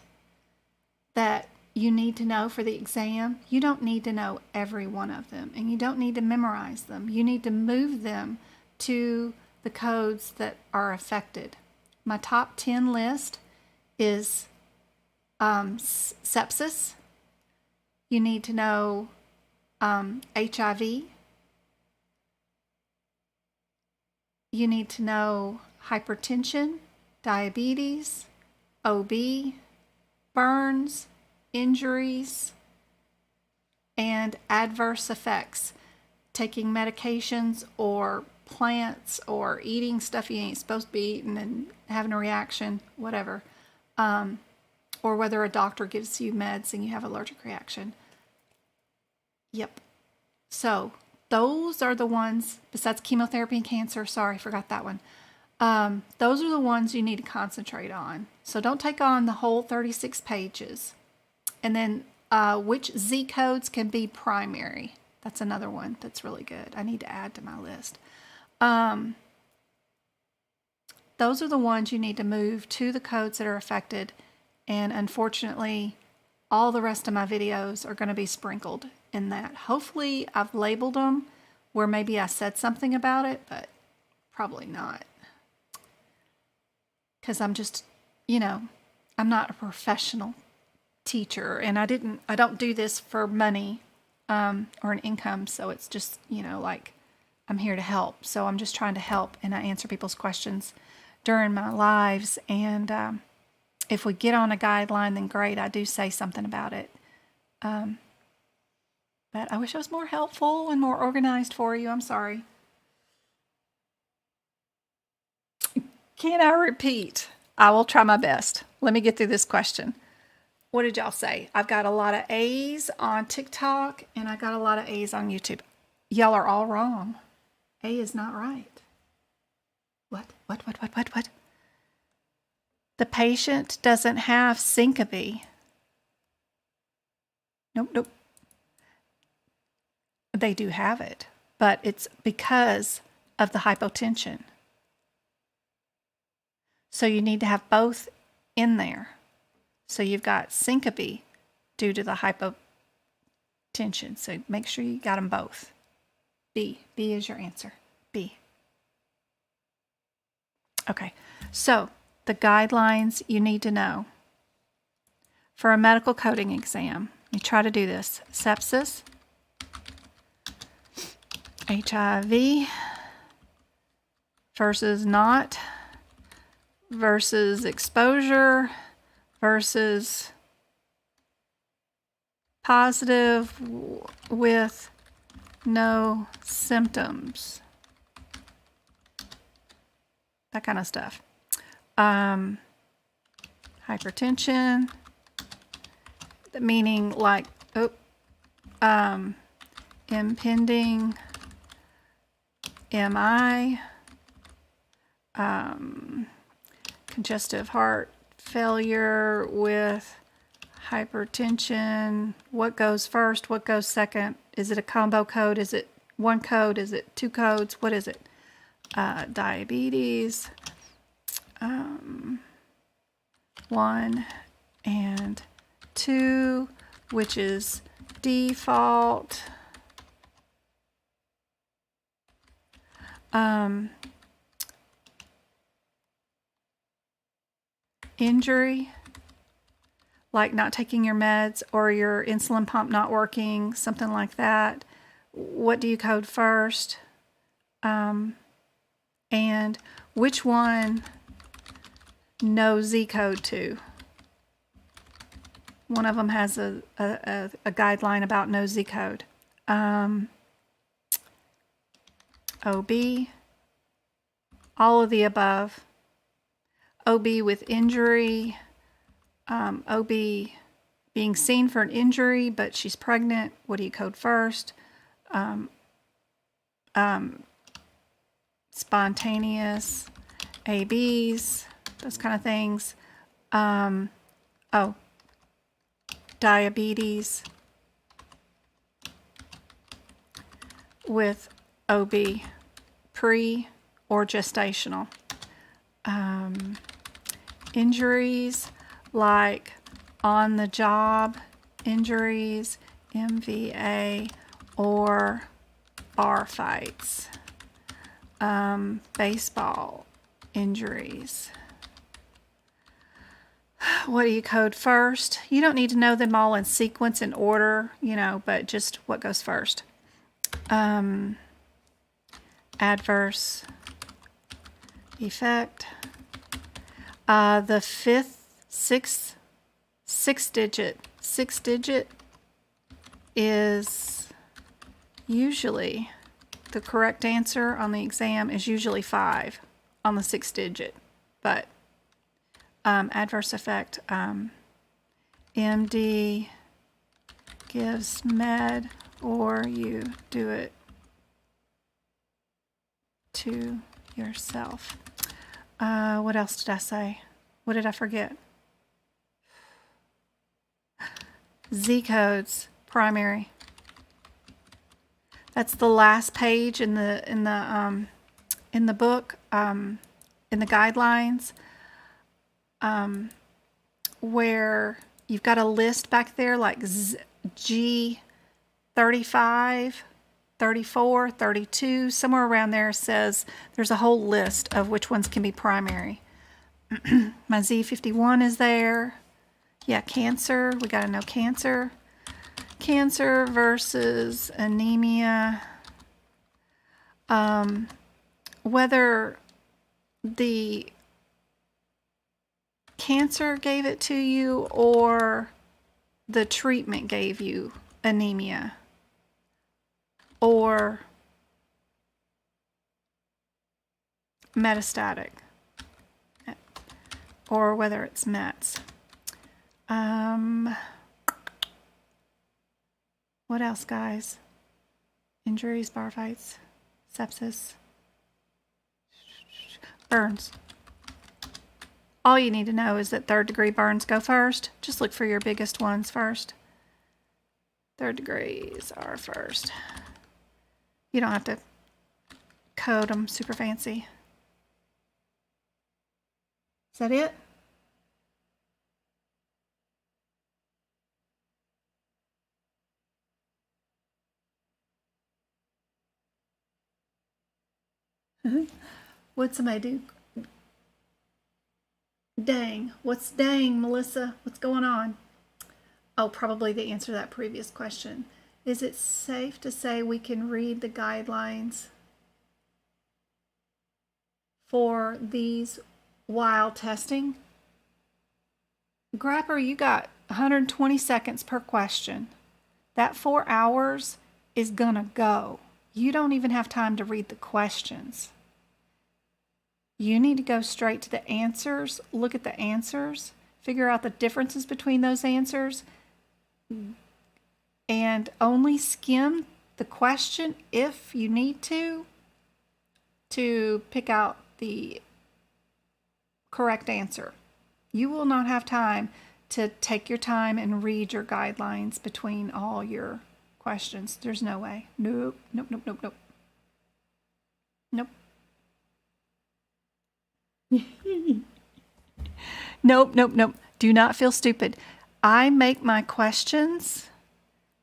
that you need to know for the exam. You don't need to know every one of them, and you don't need to memorize them. You need to move them to the codes that are affected. My top 10 list is sepsis. You need to know HIV. You need to know hypertension, diabetes, OB, burns, injuries, and adverse effects. Taking medications or plants or eating stuff you ain't supposed to be eating and having a reaction, whatever. Or whether a doctor gives you meds and you have an allergic reaction. Yep. So those are the ones, besides chemotherapy and cancer, sorry, forgot that one. Those are the ones you need to concentrate on. So don't take on the whole 36 pages. And then which Z codes can be primary. That's another one that's really good. I need to add to my list. Those are the ones you need to move to the codes that are affected. And unfortunately, all the rest of my videos are going to be sprinkled in that. Hopefully, I've labeled them where maybe I said something about it, but probably not. Because I'm just, I'm not a professional teacher, and I don't do this for money or an income, so it's just, like I'm here to help. So I'm just trying to help, and I answer people's questions during my lives, and if we get on a guideline, then great, I do say something about it. But I wish I was more helpful and more organized for you. I'm sorry. Can I repeat? I will try my best. Let me get through this question. What did y'all say? I've got a lot of A's on TikTok and I got a lot of A's on YouTube. Y'all are all wrong. A is not right. What? The patient doesn't have syncope. Nope. They do have it, but it's because of the hypotension. So you need to have both in there. So you've got syncope due to the hypotension. So make sure you got them both. B is your answer. B. Okay, so the guidelines you need to know for a medical coding exam. You try to do this. Sepsis, HIV versus not, versus exposure, versus positive with no symptoms. That kind of stuff. Hypertension, meaning like impending MI, congestive heart failure with hypertension. What goes first? What goes second? Is it a combo code? Is it one code? Is it two codes? What is it? Diabetes, 1 and 2, which is default. Injury, like not taking your meds or your insulin pump not working, something like that. What do you code first? And which one no Z code to? One of them has a guideline about no Z code. OB, all of the above. OB with injury, OB being seen for an injury, but she's pregnant. What do you code first? Spontaneous, ABs, those kind of things. Diabetes with OB, pre or gestational. Injuries like on the job injuries, MVA, or bar fights. Baseball injuries. What do you code first? You don't need to know them all in sequence and order, but just what goes first. Adverse effect. The six digit is usually, the correct answer on the exam is usually 5 on the 6 digit, but adverse effect, MD gives med or you do it to yourself. What else did I say? What did I forget? Z codes, primary. That's the last page in the book, in the guidelines, where you've got a list back there like G 35, 34, 32, somewhere around there says there's a whole list of which ones can be primary. My Z51 is there. Yeah, cancer, we got to know cancer. Cancer versus anemia. Whether the cancer gave it to you or the treatment gave you anemia, or metastatic, or whether it's METs. What else, guys? Injuries, bar fights, sepsis, burns. All you need to know is that 3rd degree burns go first. Just look for your biggest ones first. 3rd degrees are first. You don't have to code them super fancy. Is that it? What'd somebody do? Dang. What's dang, Melissa? What's going on? Oh, probably the answer to that previous question. Is it safe to say we can read the guidelines for these while testing? Grapper, you got 120 seconds per question. that 4 hours is gonna go. You don't even have time to read the questions. You need to go straight to the answers, look at the answers, figure out the differences between those answers, and only skim the question if you need to pick out the correct answer. You will not have time to take your time and read your guidelines between all your questions. There's no way. Nope, nope, nope, nope, nope. Nope. Nope, nope, nope. Do not feel stupid. I make my questions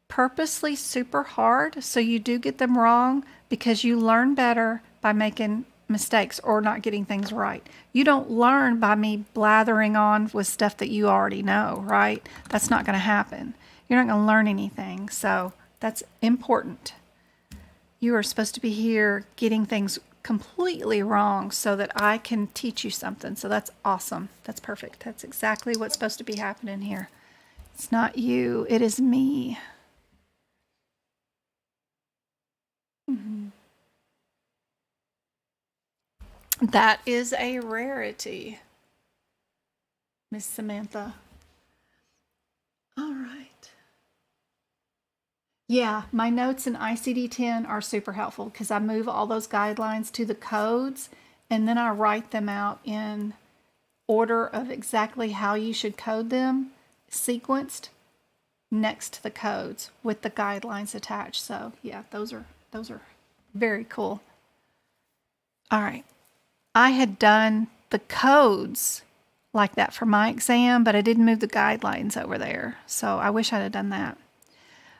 purposely super hard so you do get them wrong, because you learn better by making mistakes or not getting things right. You don't learn by me blathering on with stuff that you already know, right? That's not going to happen. You're not going to learn anything. So that's important. You are supposed to be here getting things completely wrong so that I can teach you something. So that's awesome. That's perfect. That's exactly what's supposed to be happening here. It's not you, it is me. Mm-hmm. That is a rarity, Miss Samantha. All right. Yeah, my notes in ICD-10 are super helpful because I move all those guidelines to the codes and then I write them out in order of exactly how you should code them, sequenced next to the codes with the guidelines attached. So yeah, those are very cool. All right. I had done the codes like that for my exam, but I didn't move the guidelines over there. So I wish I'd have done that.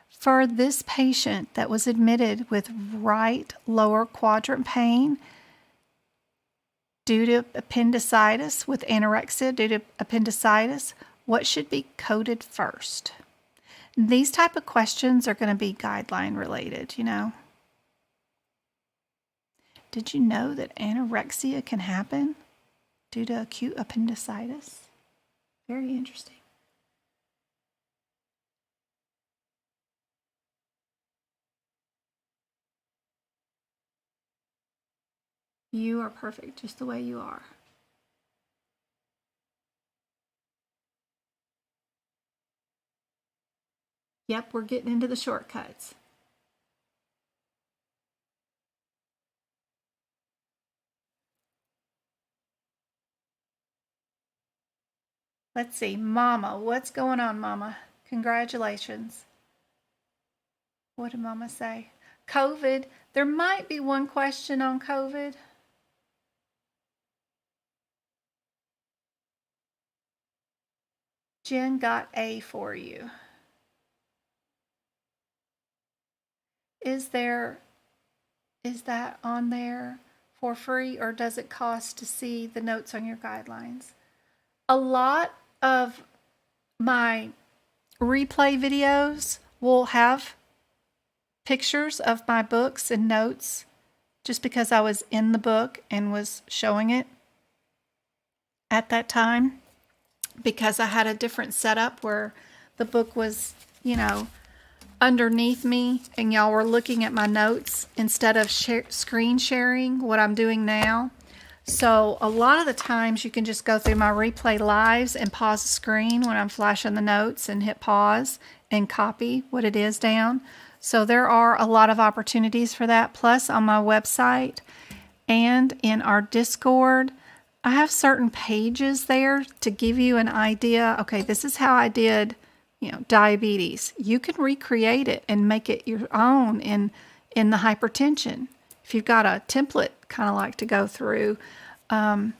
For this patient that was admitted with right lower quadrant pain due to appendicitis, with anorexia due to appendicitis, what should be coded first? These type of questions are going to be guideline related, you know. Did you know that anorexia can happen due to acute appendicitis? Very interesting. You are perfect just the way you are. Yep, we're getting into the shortcuts. Let's see, Mama, what's going on, Mama? Congratulations. What did Mama say? COVID. There might be one question on COVID. Jen got A for you. Is that on there for free, or does it cost to see the notes on your guidelines? A lot of my replay videos will have pictures of my books and notes just because I was in the book and was showing it at that time, because I had a different setup where the book was, you know, underneath me and y'all were looking at my notes instead of screen sharing what I'm doing now. So a lot of the times you can just go through my replay lives and pause the screen when I'm flashing the notes and hit pause and copy what it is down. So there are a lot of opportunities for that. Plus on my website and in our Discord, I have certain pages there to give you an idea. Okay, this is how I did, you know, diabetes. You can recreate it and make it your own in the hypertension. If you've got a template kind of like to go through, I'm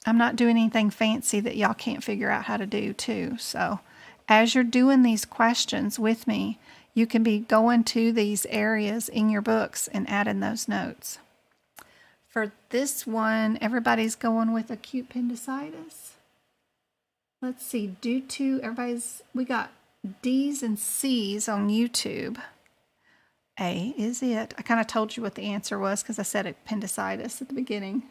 not doing anything fancy that y'all can't figure out how to do too. So as you're doing these questions with me, you can be going to these areas in your books and adding those notes. For this one, everybody's going with acute appendicitis. Let's see, we got D's and C's on YouTube. A is it. I kind of told you what the answer was because I said appendicitis at the beginning,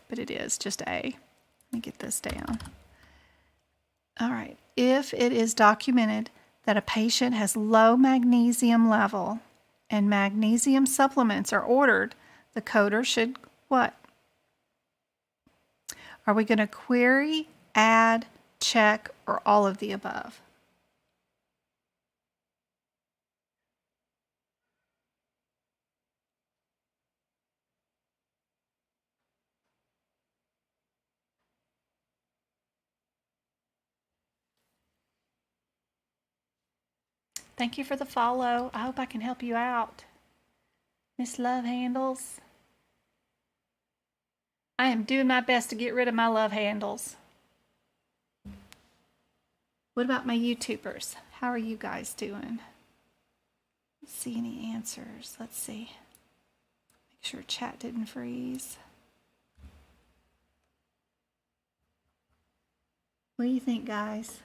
but it is just A. Let me get this down. All right. If it is documented that a patient has low magnesium level and magnesium supplements are ordered, the coder should what? Are we going to query, add, check, or all of the above? Thank you for the follow. I hope I can help you out. Miss Love Handles. I am doing my best to get rid of my love handles. What about my YouTubers? How are you guys doing? See any answers? Let's see. Make sure chat didn't freeze. What do you think, guys?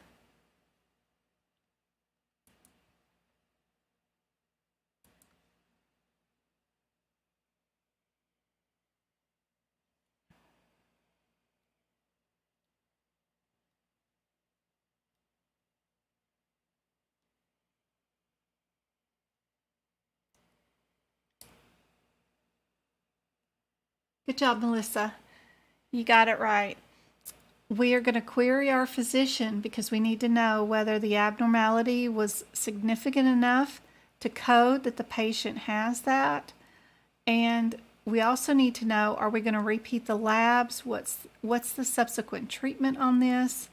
Good job, Melissa. You got it right. We are going to query our physician because we need to know whether the abnormality was significant enough to code that the patient has that. And we also need to know, are we going to repeat the labs? What's the subsequent treatment on this?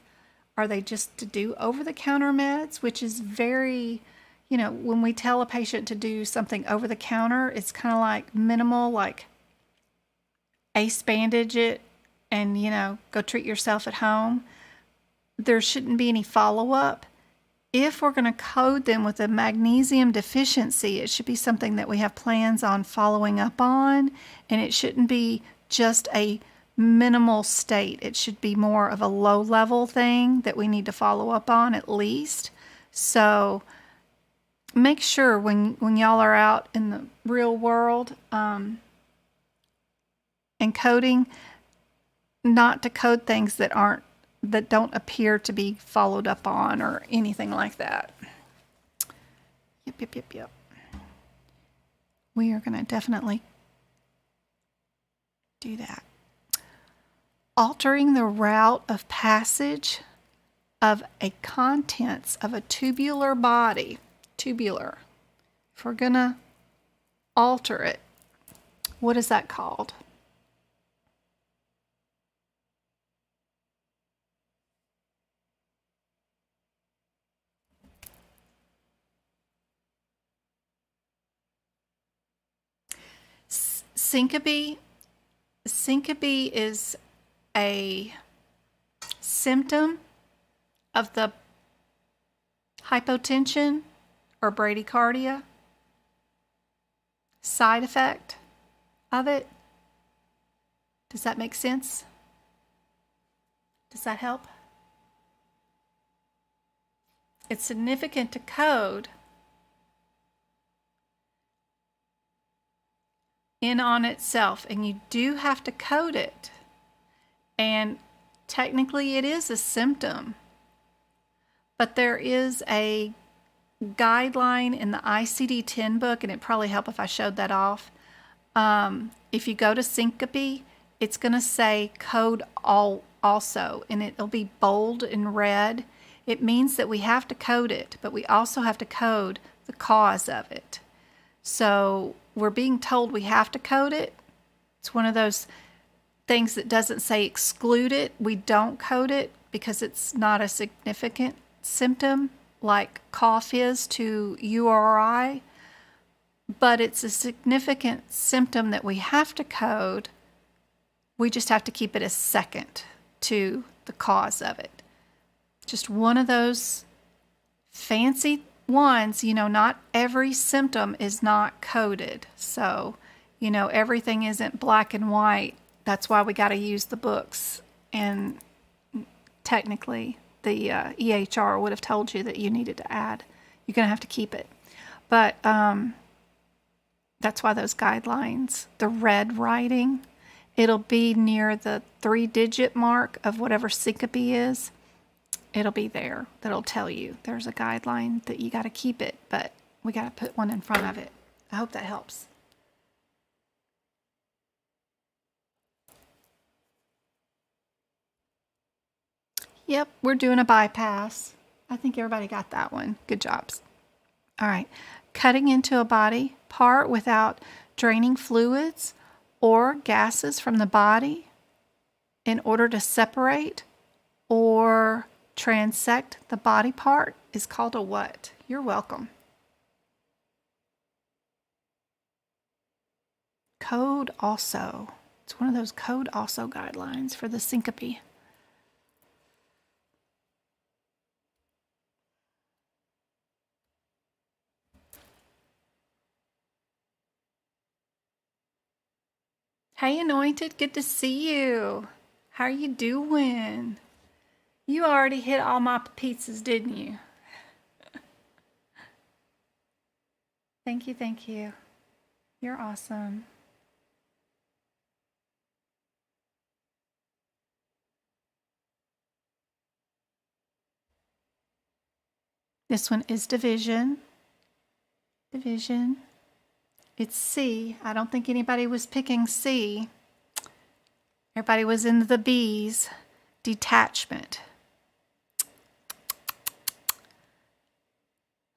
Are they just to do over-the-counter meds, which is very, when we tell a patient to do something over-the-counter, it's kind of like minimal, like ace bandage it and, go treat yourself at home. There shouldn't be any follow-up. If we're going to code them with a magnesium deficiency, it should be something that we have plans on following up on, and it shouldn't be just a minimal state. It should be more of a low-level thing that we need to follow up on at least. So make sure when y'all are out in the real world and coding, not to code things that don't appear to be followed up on or anything like that. Yep. We are going to definitely do that. Altering the route of passage of a contents of a tubular body. Tubular. If we're going to alter it, what is that called? Syncope. Syncope is a symptom of the hypotension or bradycardia. Side effect of it. Does that make sense? Does that help? It's significant to code in on itself, and you do have to code it. And technically it is a symptom, but there is a guideline in the ICD-10 book, and it'd probably help if I showed that off. If you go to syncope, it's going to say code all also, and it'll be bold in red. It means that we have to code it, but we also have to code the cause of it. So we're being told we have to code it. It's one of those things that doesn't say exclude it. We don't code it because it's not a significant symptom like cough is to URI, but it's a significant symptom that we have to code. We just have to keep it as second to the cause of it. Just one of those fancy ones, not every symptom is not coded. So, everything isn't black and white. That's why we got to use the books. And technically, the EHR would have told you that you needed to add. You're going to have to keep it. But that's why those guidelines, the red writing, it'll be near the 3-digit mark of whatever syncope is. it'll be there that'll tell you there's a guideline that you got to keep it, but we got to put one in front of it. I hope that helps. Yep, we're doing a bypass. I think everybody got that one. Good jobs. All right. Cutting into a body part without draining fluids or gases from the body in order to separate or transect the body part is called a what? You're welcome. Code also. It's one of those code also guidelines for the syncope. Hey, Anointed, good to see you. How are you doing? You already hit all my pizzas, didn't you? Thank you, thank you. You're awesome. This one is division. Division. It's C. I don't think anybody was picking C. Everybody was in the B's. Detachment.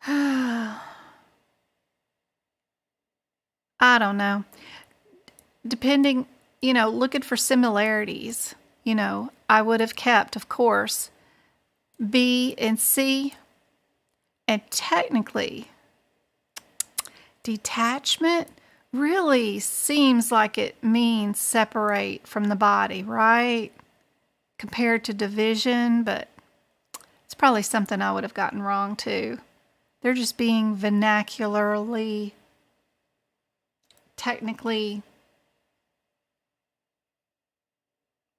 I don't know. Depending, looking for similarities, I would have kept, of course, B and C. And technically, detachment really seems like it means separate from the body, right? Compared to division, but it's probably something I would have gotten wrong too. They're just being vernacularly, technically,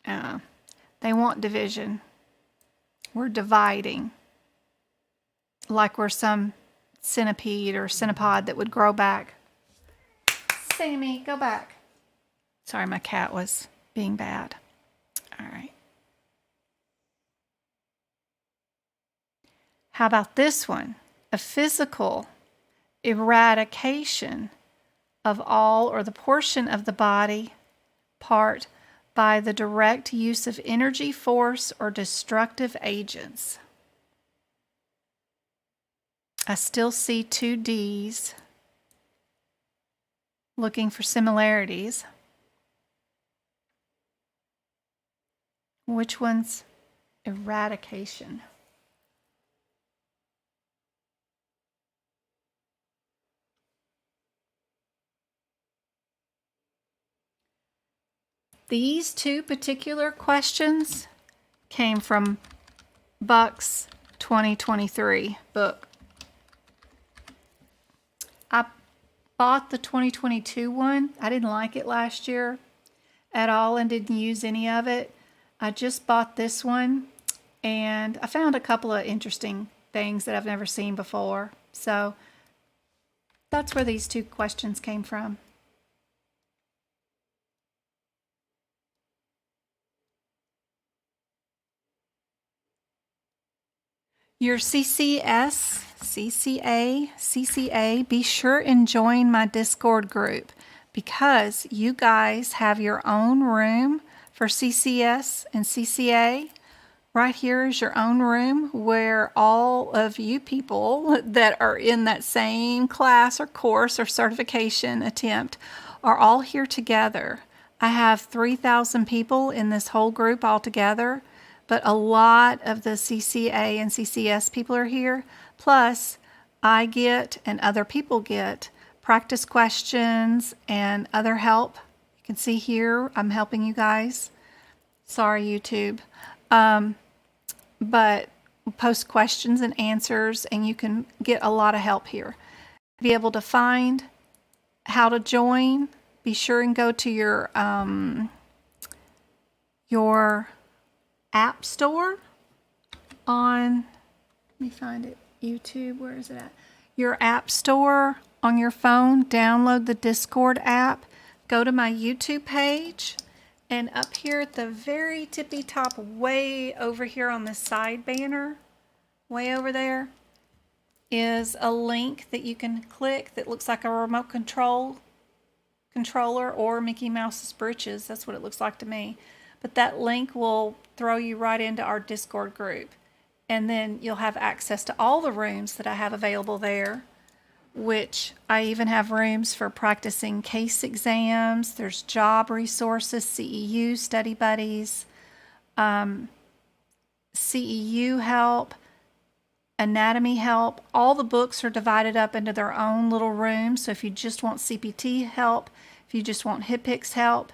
they want division. We're dividing. Like we're some centipede or centipod that would grow back. Sammy, go back. Sorry, my cat was being bad. All right. How about this one? A physical eradication of all or the portion of the body part by the direct use of energy, force, or destructive agents. I still see two D's. Looking for similarities. Which one's eradication? These two particular questions came from Buck's 2023 book. I bought the 2022 one. I didn't like it last year at all and didn't use any of it. I just bought this one and I found a couple of interesting things that I've never seen before. So that's where these two questions came from. Your CCS, CCA, be sure and join my Discord group because you guys have your own room for CCS and CCA. Right here is your own room where all of you people that are in that same class or course or certification attempt are all here together. I have 3,000 people in this whole group altogether. But a lot of the CCA and CCS people are here. Plus, I get and other people get practice questions and other help. You can see here, I'm helping you guys. Sorry, YouTube. But post questions and answers, and you can get a lot of help here. To be able to find how to join, be sure and go to your App Store on, let me find it, YouTube, where is it at? Your App Store on your phone, download the Discord app, go to my YouTube page, And up here at the very tippy top, way over here on the side banner, way over there, is a link that you can click that looks like a remote controller or Mickey Mouse's britches. That's what it looks like to me. But that link will throw you right into our Discord group. And then you'll have access to all the rooms that I have available there, which I even have rooms for practicing case exams. There's job resources, CEU study buddies, CEU help, anatomy help. All the books are divided up into their own little rooms. So if you just want CPT help, if you just want HIPICS help,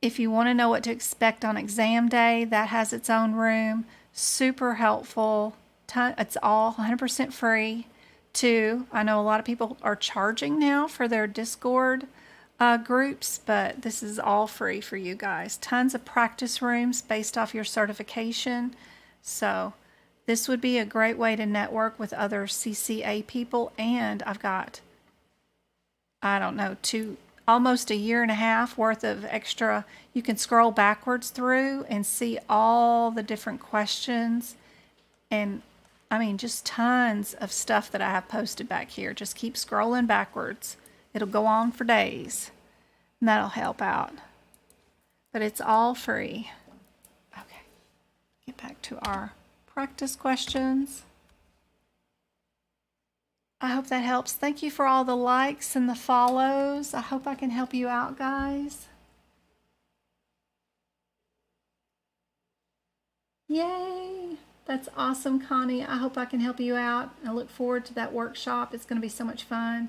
if you want to know what to expect on exam day, that has its own room. Super helpful. It's all 100% free too. I know a lot of people are charging now for their Discord groups, but this is all free for you guys. Tons of practice rooms based off your certification. So this would be a great way to network with other CCA people. And I've got, I don't know, almost a year and a half worth of extra. You can scroll backwards through and see all the different questions. And I mean, just tons of stuff that I have posted back here. Just keep scrolling backwards. It'll go on for days. And that'll help out. But it's all free. Okay. Get back to our practice questions. I hope that helps. Thank you for all the likes and the follows. I hope I can help you out, guys. Yay! That's awesome, Connie. I hope I can help you out. I look forward to that workshop. It's going to be so much fun.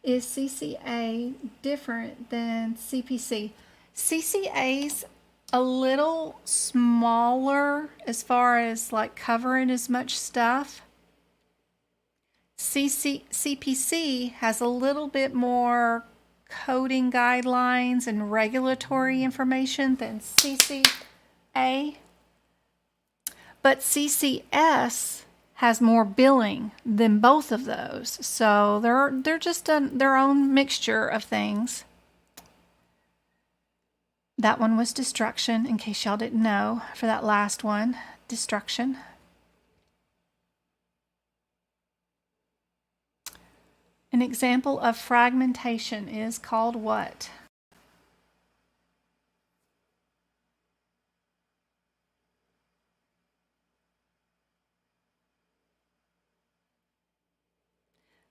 Is CCA different than CPC? CCA's a little smaller as far as like covering as much stuff. CPC has a little bit more coding guidelines and regulatory information than CCA. But CCS has more billing than both of those. So they're just their own mixture of things. That one was destruction, in case y'all didn't know, for that last one, destruction. An example of fragmentation is called what?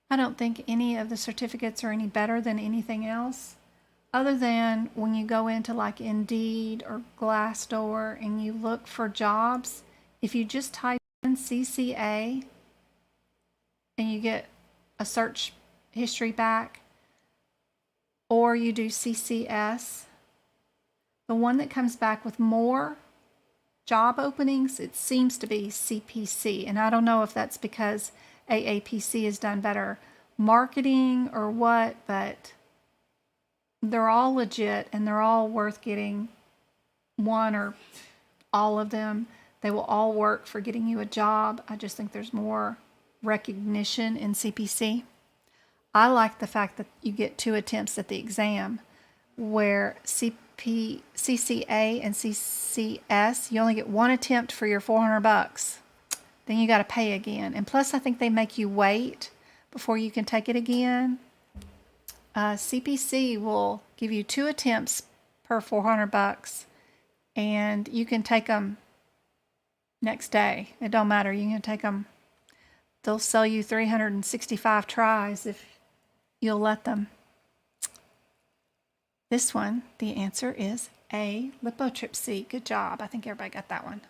I don't think any of the certificates are any better than anything else, other than when you go into like Indeed or Glassdoor and you look for jobs, if you just type in CCA and you get a search history back, or you do CCS, the one that comes back with more job openings, it seems to be CPC. And I don't know if that's because AAPC has done better marketing or what, but they're all legit and they're all worth getting one or all of them. They will all work for getting you a job. I just think there's more recognition in CPC. I like the fact that you get 2 attempts at the exam, where CCA and CCS, you only get 1 attempt for your $400. Then you got to pay again. And plus, I think they make you wait before you can take it again. CPC will give you 2 attempts per $400, and you can take them next day. It don't matter. You can take them. They'll sell you 365 tries if you'll let them. This one, the answer is A, lithotripsy. Good job. I think everybody got that one.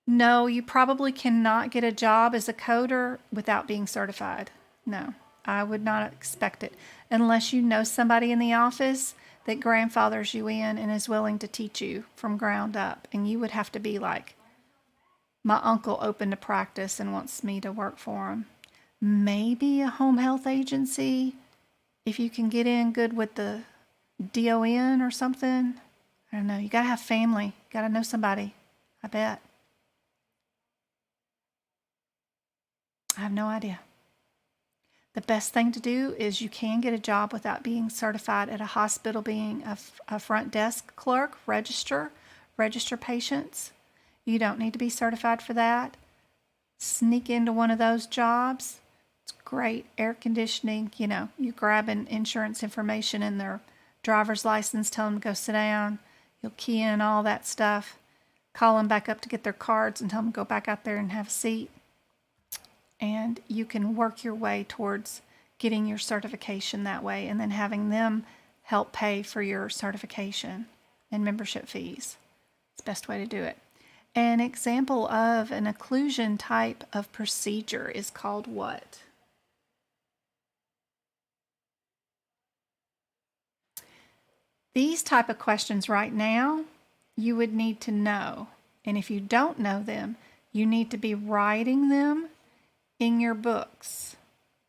No, you probably cannot get a job as a coder without being certified. No, I would not expect it unless you know somebody in the office that grandfathers you in and is willing to teach you from ground up. And you would have to be like, my uncle opened a practice and wants me to work for him. Maybe a home health agency, if you can get in good with the DON or something. I don't know. You got to have family. You got to know somebody, I bet. I have no idea. The best thing to do is you can get a job without being certified at a hospital, being a front desk clerk, register patients. You don't need to be certified for that. Sneak into one of those jobs. It's great. Air conditioning, you grab an insurance information in their driver's license, tell them to go sit down. You'll key in all that stuff. Call them back up to get their cards and tell them to go back out there and have a seat. And you can work your way towards getting your certification that way, and then having them help pay for your certification and membership fees. It's the best way to do it. An example of an occlusion type of procedure is called what? These type of questions right now, you would need to know. And if you don't know them, you need to be writing them in your books.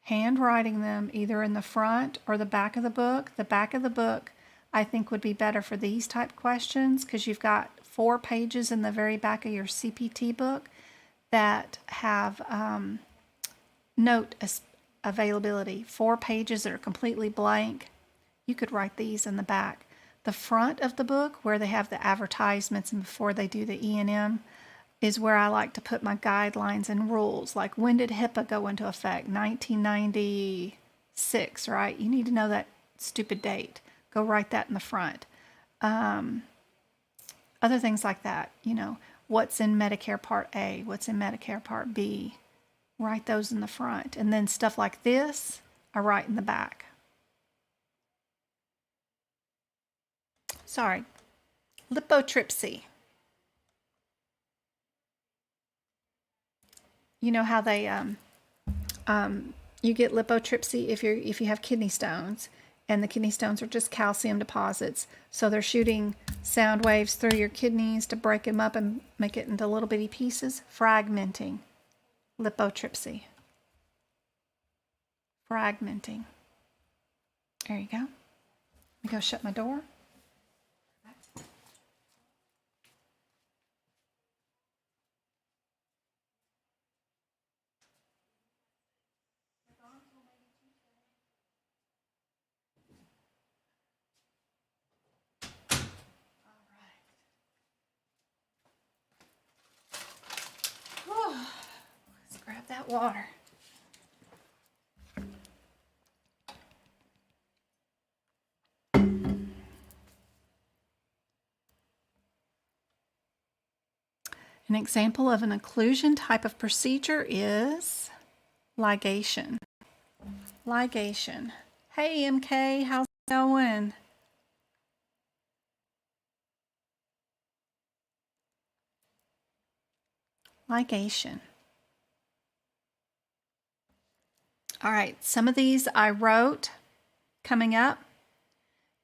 Handwriting them either in the front or the back of the book. The back of the book, I think, would be better for these type questions because you've got 4 pages in the very back of your CPT book that have note availability. 4 pages that are completely blank. You could write these in the back. The front of the book, where they have the advertisements and before they do the E&M, is where I like to put my guidelines and rules. Like, when did HIPAA go into effect? 1996, right? You need to know that stupid date. Go write that in the front. Other things like that, what's in Medicare Part A, what's in Medicare Part B. Write those in the front. And then stuff like this, I write in the back. Sorry. Lithotripsy. You know how they you get lithotripsy if you have kidney stones, and the kidney stones are just calcium deposits. So they're shooting sound waves through your kidneys to break them up and make it into little bitty pieces. Fragmenting. Lithotripsy. Fragmenting. There you go. Let me go shut my door. Let's grab that water. An example of an occlusion type of procedure is ligation. Ligation. Hey MK, how's it going? Ligation. All right, some of these I wrote coming up,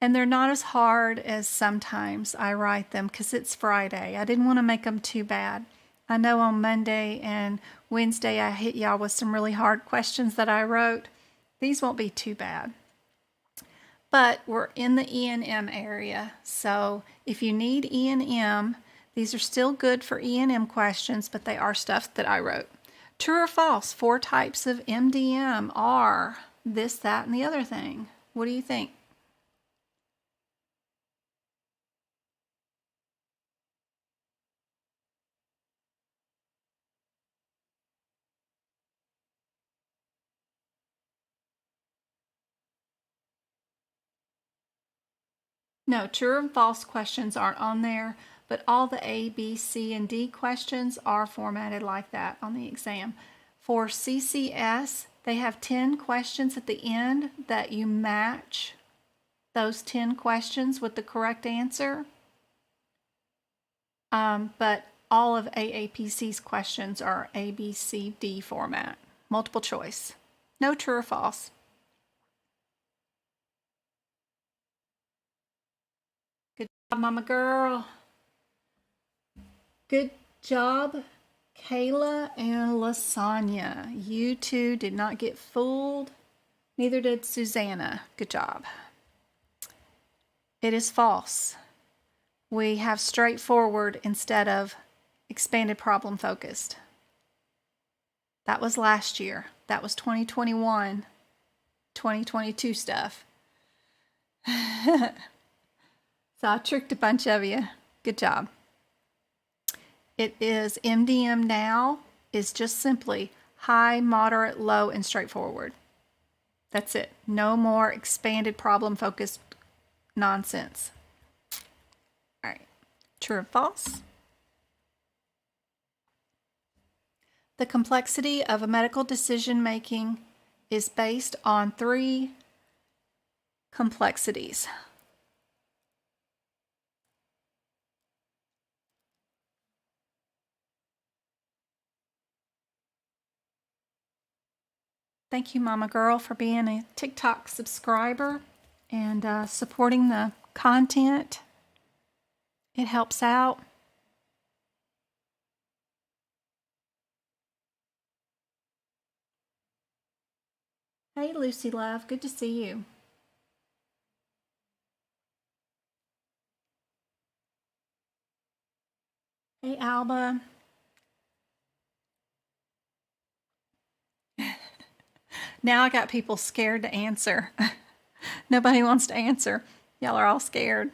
and they're not as hard as sometimes I write them because it's Friday. I didn't want to make them too bad. I know on Monday and Wednesday I hit y'all with some really hard questions that I wrote. These won't be too bad. But we're in the E&M area, so if you need E&M, these are still good for E&M questions, but they are stuff that I wrote. True or false, 4 types of MDM are this, that, and the other thing. What do you think? No, true and false questions aren't on there, but all the A, B, C, and D questions are formatted like that on the exam. For CCS, they have 10 questions at the end that you match those 10 questions with the correct answer. But all of AAPC's questions are A, B, C, D format, multiple choice. No true or false. Good job, mama girl. Good job, Kayla and Lasagna. You two did not get fooled. Neither did Susanna. Good job. It is false. We have straightforward instead of expanded problem focused. That was last year. That was 2021. 2022 stuff. So I tricked a bunch of you. Good job. It is MDM now is just simply high, moderate, low, and straightforward. That's it. No more expanded problem-focused nonsense. All right. True or false? The complexity of a medical decision-making is based on 3 complexities. Thank you, Mama Girl, for being a TikTok subscriber and supporting the content. It helps out. Hey, Lucy Love. Good to see you. Hey, Alba. Now I got people scared to answer. Nobody wants to answer. Y'all are all scared.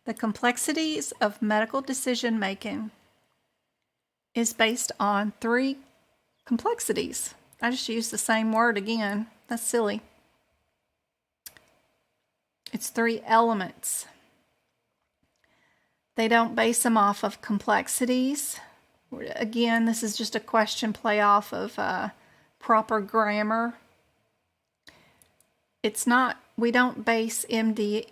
The complexities of medical decision making is based on 3 complexities. I just used the same word again. That's silly. It's 3 elements. They don't base them off of complexities. Again, this is just a question play off of proper grammar. It's not, we don't base MDM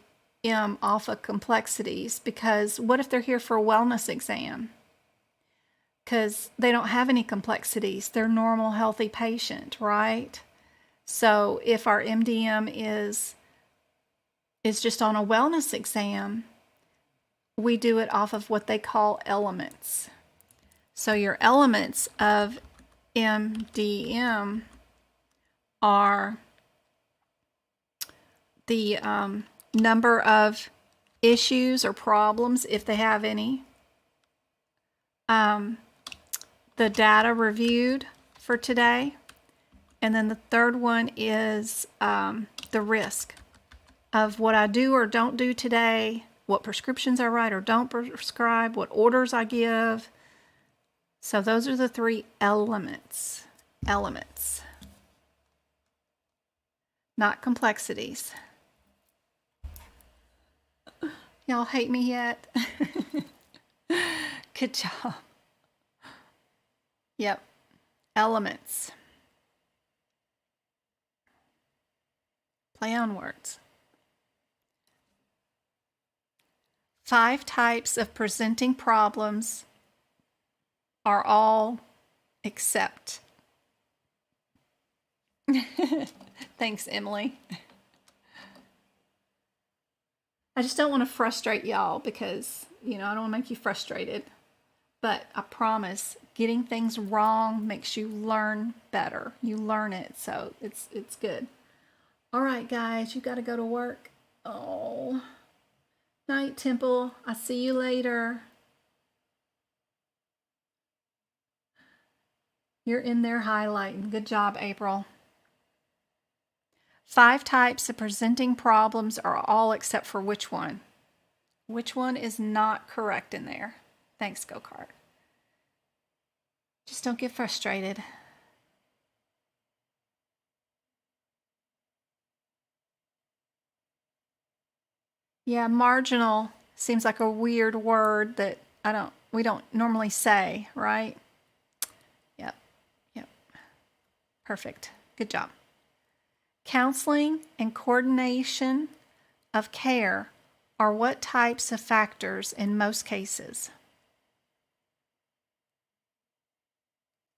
off of complexities, because what if they're here for a wellness exam? Because they don't have any complexities. They're normal, healthy patient, right? So if our MDM is just on a wellness exam, we do it off of what they call elements. So your elements of MDM are the number of issues or problems, if they have any, the data reviewed for today, and then the third one is the risk of what I do or don't do today, what prescriptions I write or don't prescribe, what orders I give. So those are the 3 elements. Elements, not complexities. Y'all hate me yet? Good job. Yep. Elements. Play on words. 5 types of presenting problems are all except. Thanks, Emily. I just don't want to frustrate y'all because, I don't want to make you frustrated. But I promise, getting things wrong makes you learn better. You learn it, so it's good. All right, guys, you got to go to work. Oh, night, Temple. I'll see you later. You're in there highlighting. Good job, April. 5 types of presenting problems are all except for which one? Which one is not correct in there? Thanks, Go-Kart. Just don't get frustrated. Yeah, marginal seems like a weird word that we don't normally say, right? Yep. Perfect. Good job. Counseling and coordination of care are what types of factors in most cases?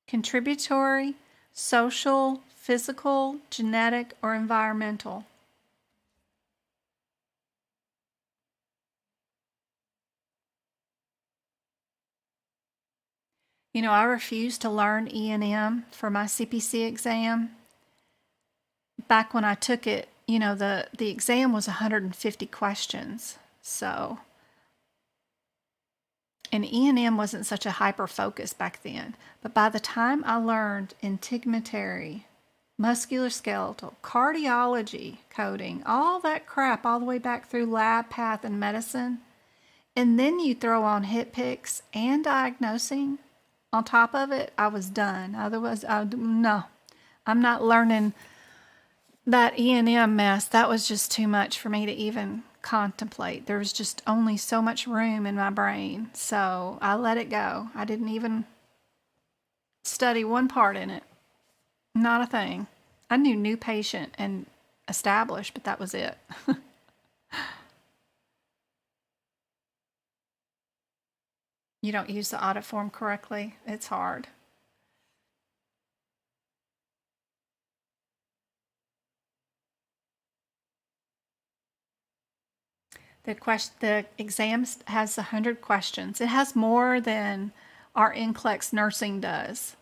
Contributory, social, physical, genetic, or environmental? I refused to learn E&M for my CPC exam. Back when I took it, the exam was 150 questions. So, and E&M wasn't such a hyper focus back then. But by the time I learned integumentary musculoskeletal, cardiology coding, all that crap all the way back through lab, path, and medicine. And then you throw on hip picks and diagnosing on top of it, I was done. Otherwise, no, I'm not learning that E&M mess. That was just too much for me to even contemplate. There was just only so much room in my brain. So I let it go. I didn't even study one part in it. Not a thing. I knew new patient and established, but that was it. You don't use the audit form correctly. It's hard. The exam has 100 questions. It has more than our NCLEX nursing does.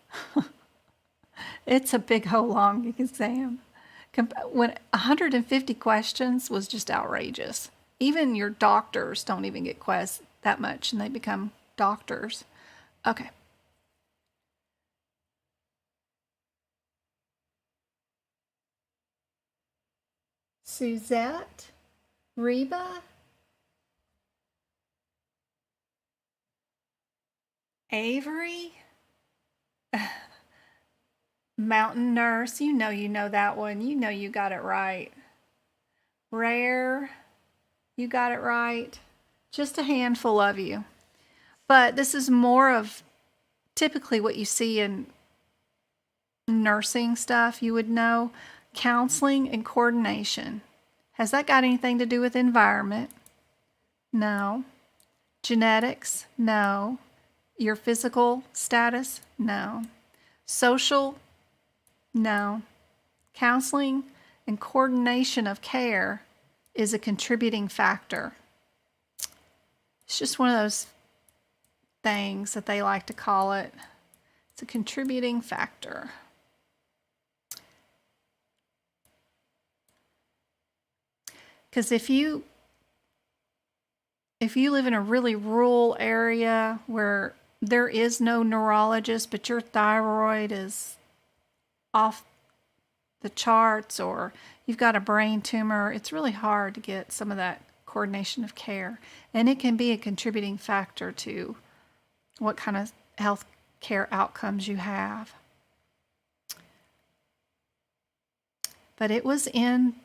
It's a big whole long exam. When 150 questions was just outrageous. Even your doctors don't even get quests that much, and they become doctors. Okay. Suzette, Reba, Avery, Mountain Nurse. You know that one. You know you got it right. Rare, you got it right. Just a handful of you. But this is more of typically what you see in nursing stuff. You would know counseling and coordination. Has that got anything to do with environment? No. Genetics? No. Your physical status? No. Social? No. Counseling and coordination of care is a contributing factor. It's just one of those things that they like to call it. It's a contributing factor. Because if you live in a really rural area where there is no neurologist, but your thyroid is off the charts, or you've got a brain tumor, it's really hard to get some of that coordination of care. And it can be a contributing factor to what kind of health care outcomes you have. But it was in,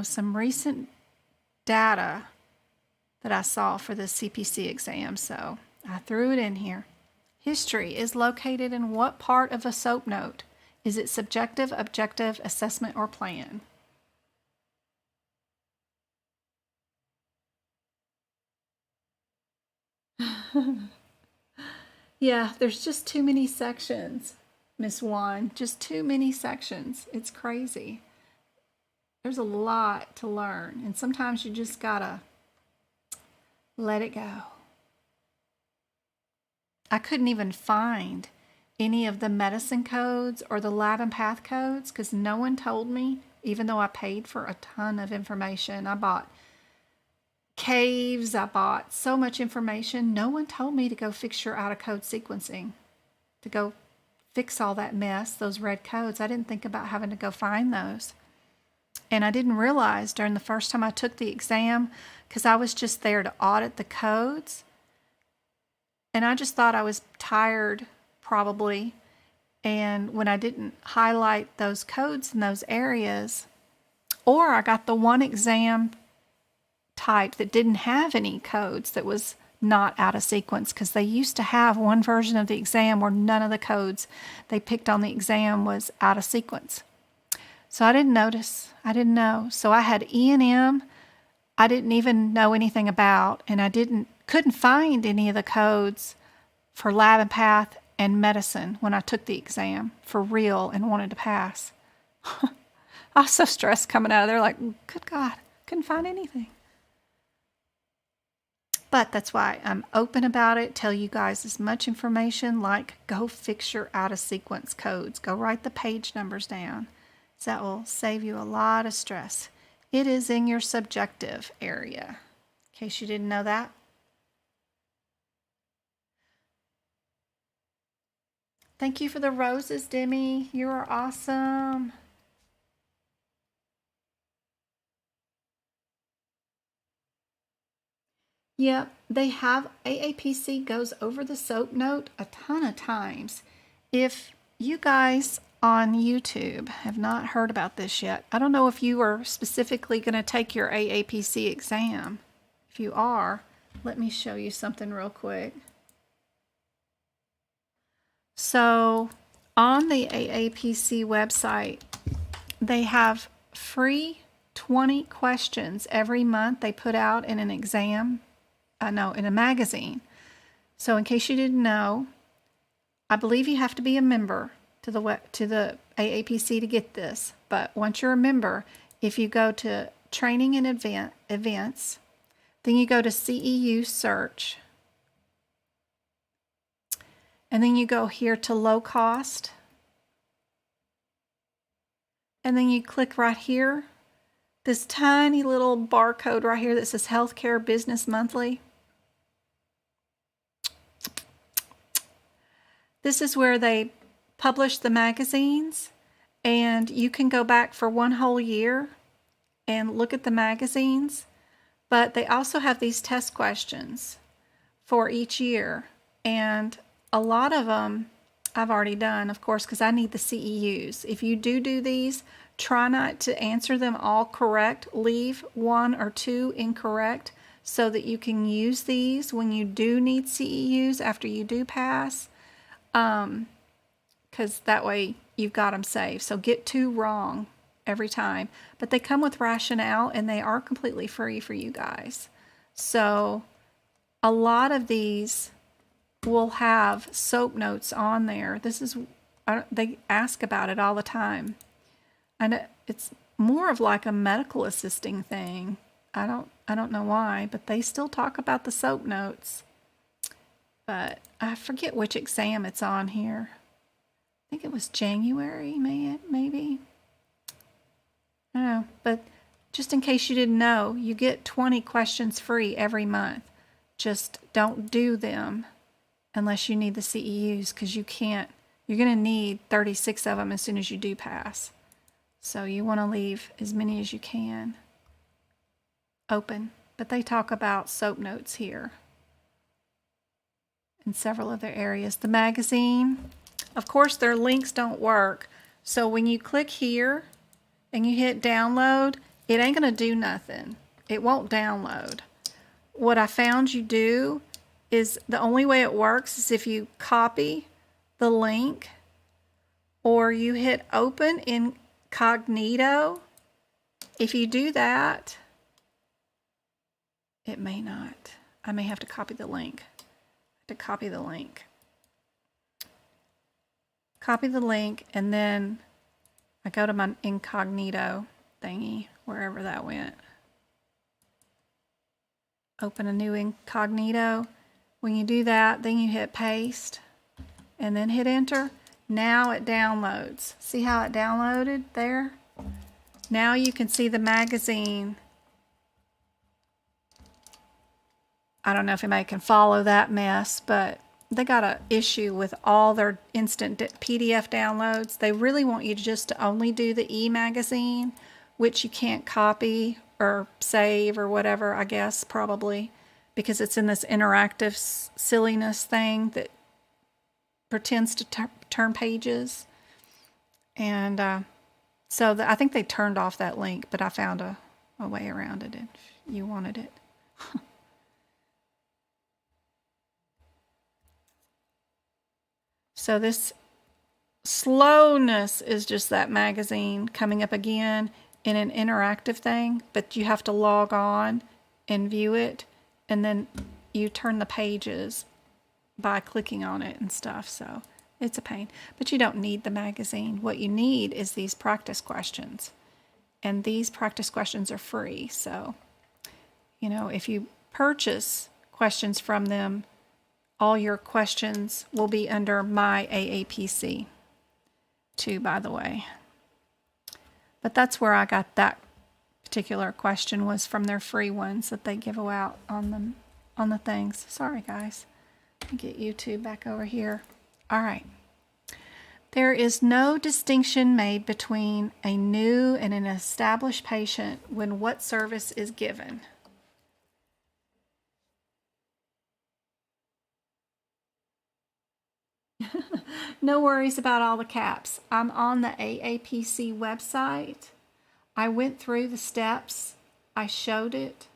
some recent data that I saw for the CPC exam, so I threw it in here. History is located in what part of a SOAP note? Is it subjective, objective, assessment, or plan? Yeah, there's just too many sections, Miss Juan. Just too many sections. It's crazy. There's a lot to learn, and sometimes you just gotta let it go. I couldn't even find any of the medicine codes or the lab and path codes because no one told me, even though I paid for a ton of information. I bought caves, I bought so much information. No one told me to go fix your out of code sequencing, to go fix all that mess, those red codes. I didn't think about having to go find those. And I didn't realize during the first time I took the exam, because I was just there to audit the codes. And I just thought I was tired, probably. And when I didn't highlight those codes in those areas, or I got the one exam type that didn't have any codes, that was not out of sequence, because they used to have one version of the exam where none of the codes they picked on the exam was out of sequence. So I didn't notice. I didn't know. So I had E&M I didn't even know anything about, and I couldn't find any of the codes for lab and path and medicine when I took the exam for real and wanted to pass. I was so stressed coming out of there, like, good God, couldn't find anything. But that's why I'm open about it, tell you guys as much information, like go fix your out of sequence codes, go write the page numbers down. So that will save you a lot of stress. It is in your subjective area, in case you didn't know that. Thank you for the roses, Demi. You are awesome. Yeah, they have AAPC goes over the soap note a ton of times. If you guys on YouTube have not heard about this yet, I don't know if you are specifically going to take your AAPC exam. If you are, let me show you something real quick. So on the AAPC website, they have free 20 questions every month they put out in an exam. No, in a magazine. So in case you didn't know, I believe you have to be a member to the AAPC to get this. But once you're a member, if you go to training and events, then you go to CEU search, and then you go here to low cost, and then you click right here, this tiny little barcode right here that says Healthcare Business Monthly. This is where they publish the magazines, and you can go back for one whole year and look at the magazines. But they also have these test questions for each year, and a lot of them I've already done, of course, because I need the CEUs. If you do these, try not to answer them all correct. Leave one or two incorrect so that you can use these when you do need CEUs after you do pass. Because that way you've got them saved. So get two wrong every time. But they come with rationale, and they are completely free for you guys. So a lot of these will have soap notes on there. They ask about it all the time. And it's more of like a medical assisting thing. I don't know why, but they still talk about the soap notes. But I forget which exam it's on here. I think it was January, maybe. I don't know, but just in case you didn't know, you get 20 questions free every month. Just don't do them unless you need the CEUs, because you're going to need 36 of them as soon as you do pass. So you want to leave as many as you can open. But they talk about soap notes here in several other areas. The magazine, of course, their links don't work. So when you click here and you hit download, it ain't going to do nothing. It won't download. What I found you do is the only way it works is if you copy the link or you hit open incognito. If you do that, it may not. I may have to copy the link. Copy the link, and then I go to my incognito thingy, wherever that went. Open a new incognito. When you do that, then you hit paste and then hit enter. Now it downloads. See how it downloaded there? Now you can see the magazine. I don't know if anybody can follow that mess, but they got an issue with all their instant PDF downloads. They really want you just to only do the e-magazine, which you can't copy or save or whatever, I guess, probably, because it's in this interactive silliness thing that pretends to turn pages. And I think they turned off that link, but I found a way around it if you wanted it. So this slowness is just that magazine coming up again in an interactive thing, but you have to log on and view it, and then you turn the pages by clicking on it and stuff. So it's a pain, but you don't need the magazine. What you need is these practice questions, and these practice questions are free. So, if you purchase questions from them, all your questions will be under my AAPC too, by the way. But that's where I got that particular question, was from their free ones that they give out on the things. Sorry, guys. Let me get YouTube back over here. All right. There is no distinction made between a new and an established patient when what service is given. No worries about all the caps. I'm on the AAPC website. I went through the steps. I showed it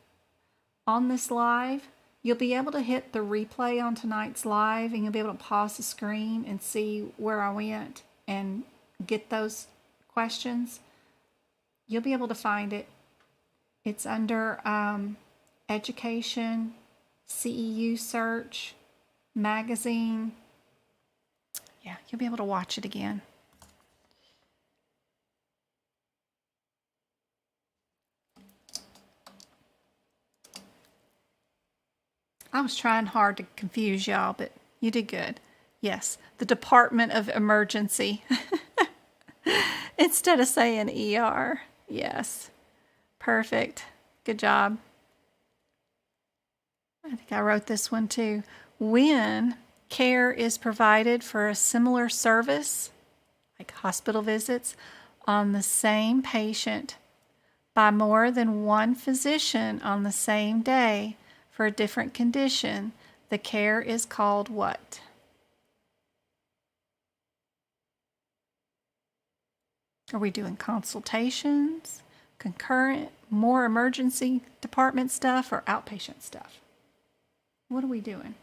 on this live. You'll be able to hit the replay on tonight's live, and you'll be able to pause the screen and see where I went and get those questions. You'll be able to find it. It's under education, CEU search, magazine. Yeah, you'll be able to watch it again. I was trying hard to confuse y'all, but you did good. Yes, the Department of Emergency. Instead of saying ER. Yes. Perfect. Good job. I think I wrote this one too. When care is provided for a similar service, like hospital visits, on the same patient by more than one physician on the same day for a different condition, the care is called what? Are we doing consultations, concurrent, more emergency department stuff, or outpatient stuff? What are we doing?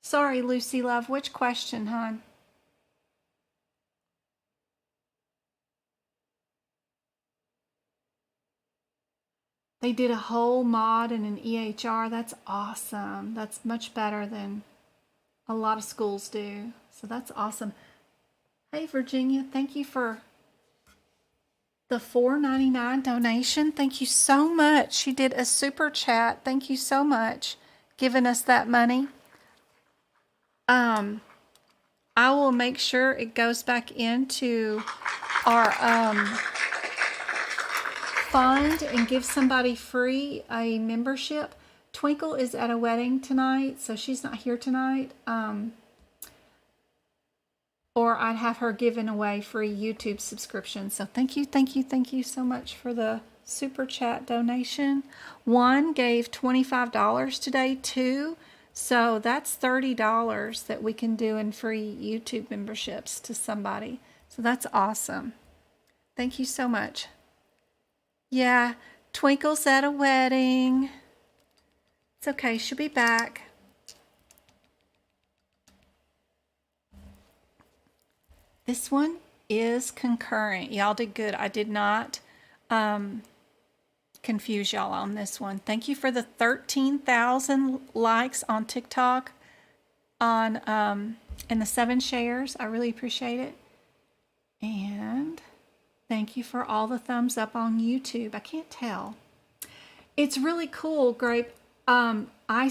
Sorry, Lucy love, which question, hon? They did a whole mod and an EHR. That's awesome. That's much better than a lot of schools do. So that's awesome. Hey, Virginia, thank you for the $4.99 donation. Thank you so much. She did a super chat. Thank you so much giving us that money. I will make sure it goes back into our fund and give somebody free a membership. Twinkle is at a wedding tonight, so she's not here tonight. Or I'd have her giving away free YouTube subscriptions. So thank you so much for the super chat donation. One gave $25 today, too. So that's $30 that we can do in free YouTube memberships to somebody. So that's awesome. Thank you so much. Yeah, Twinkle's at a wedding. It's okay, she'll be back. This one is concurrent. Y'all did good. I did not confuse y'all on this one. Thank you for the 13,000 likes on TikTok on and the 7 shares. I really appreciate it. And thank you for all the thumbs up on YouTube. I can't tell. It's really cool, Grape. I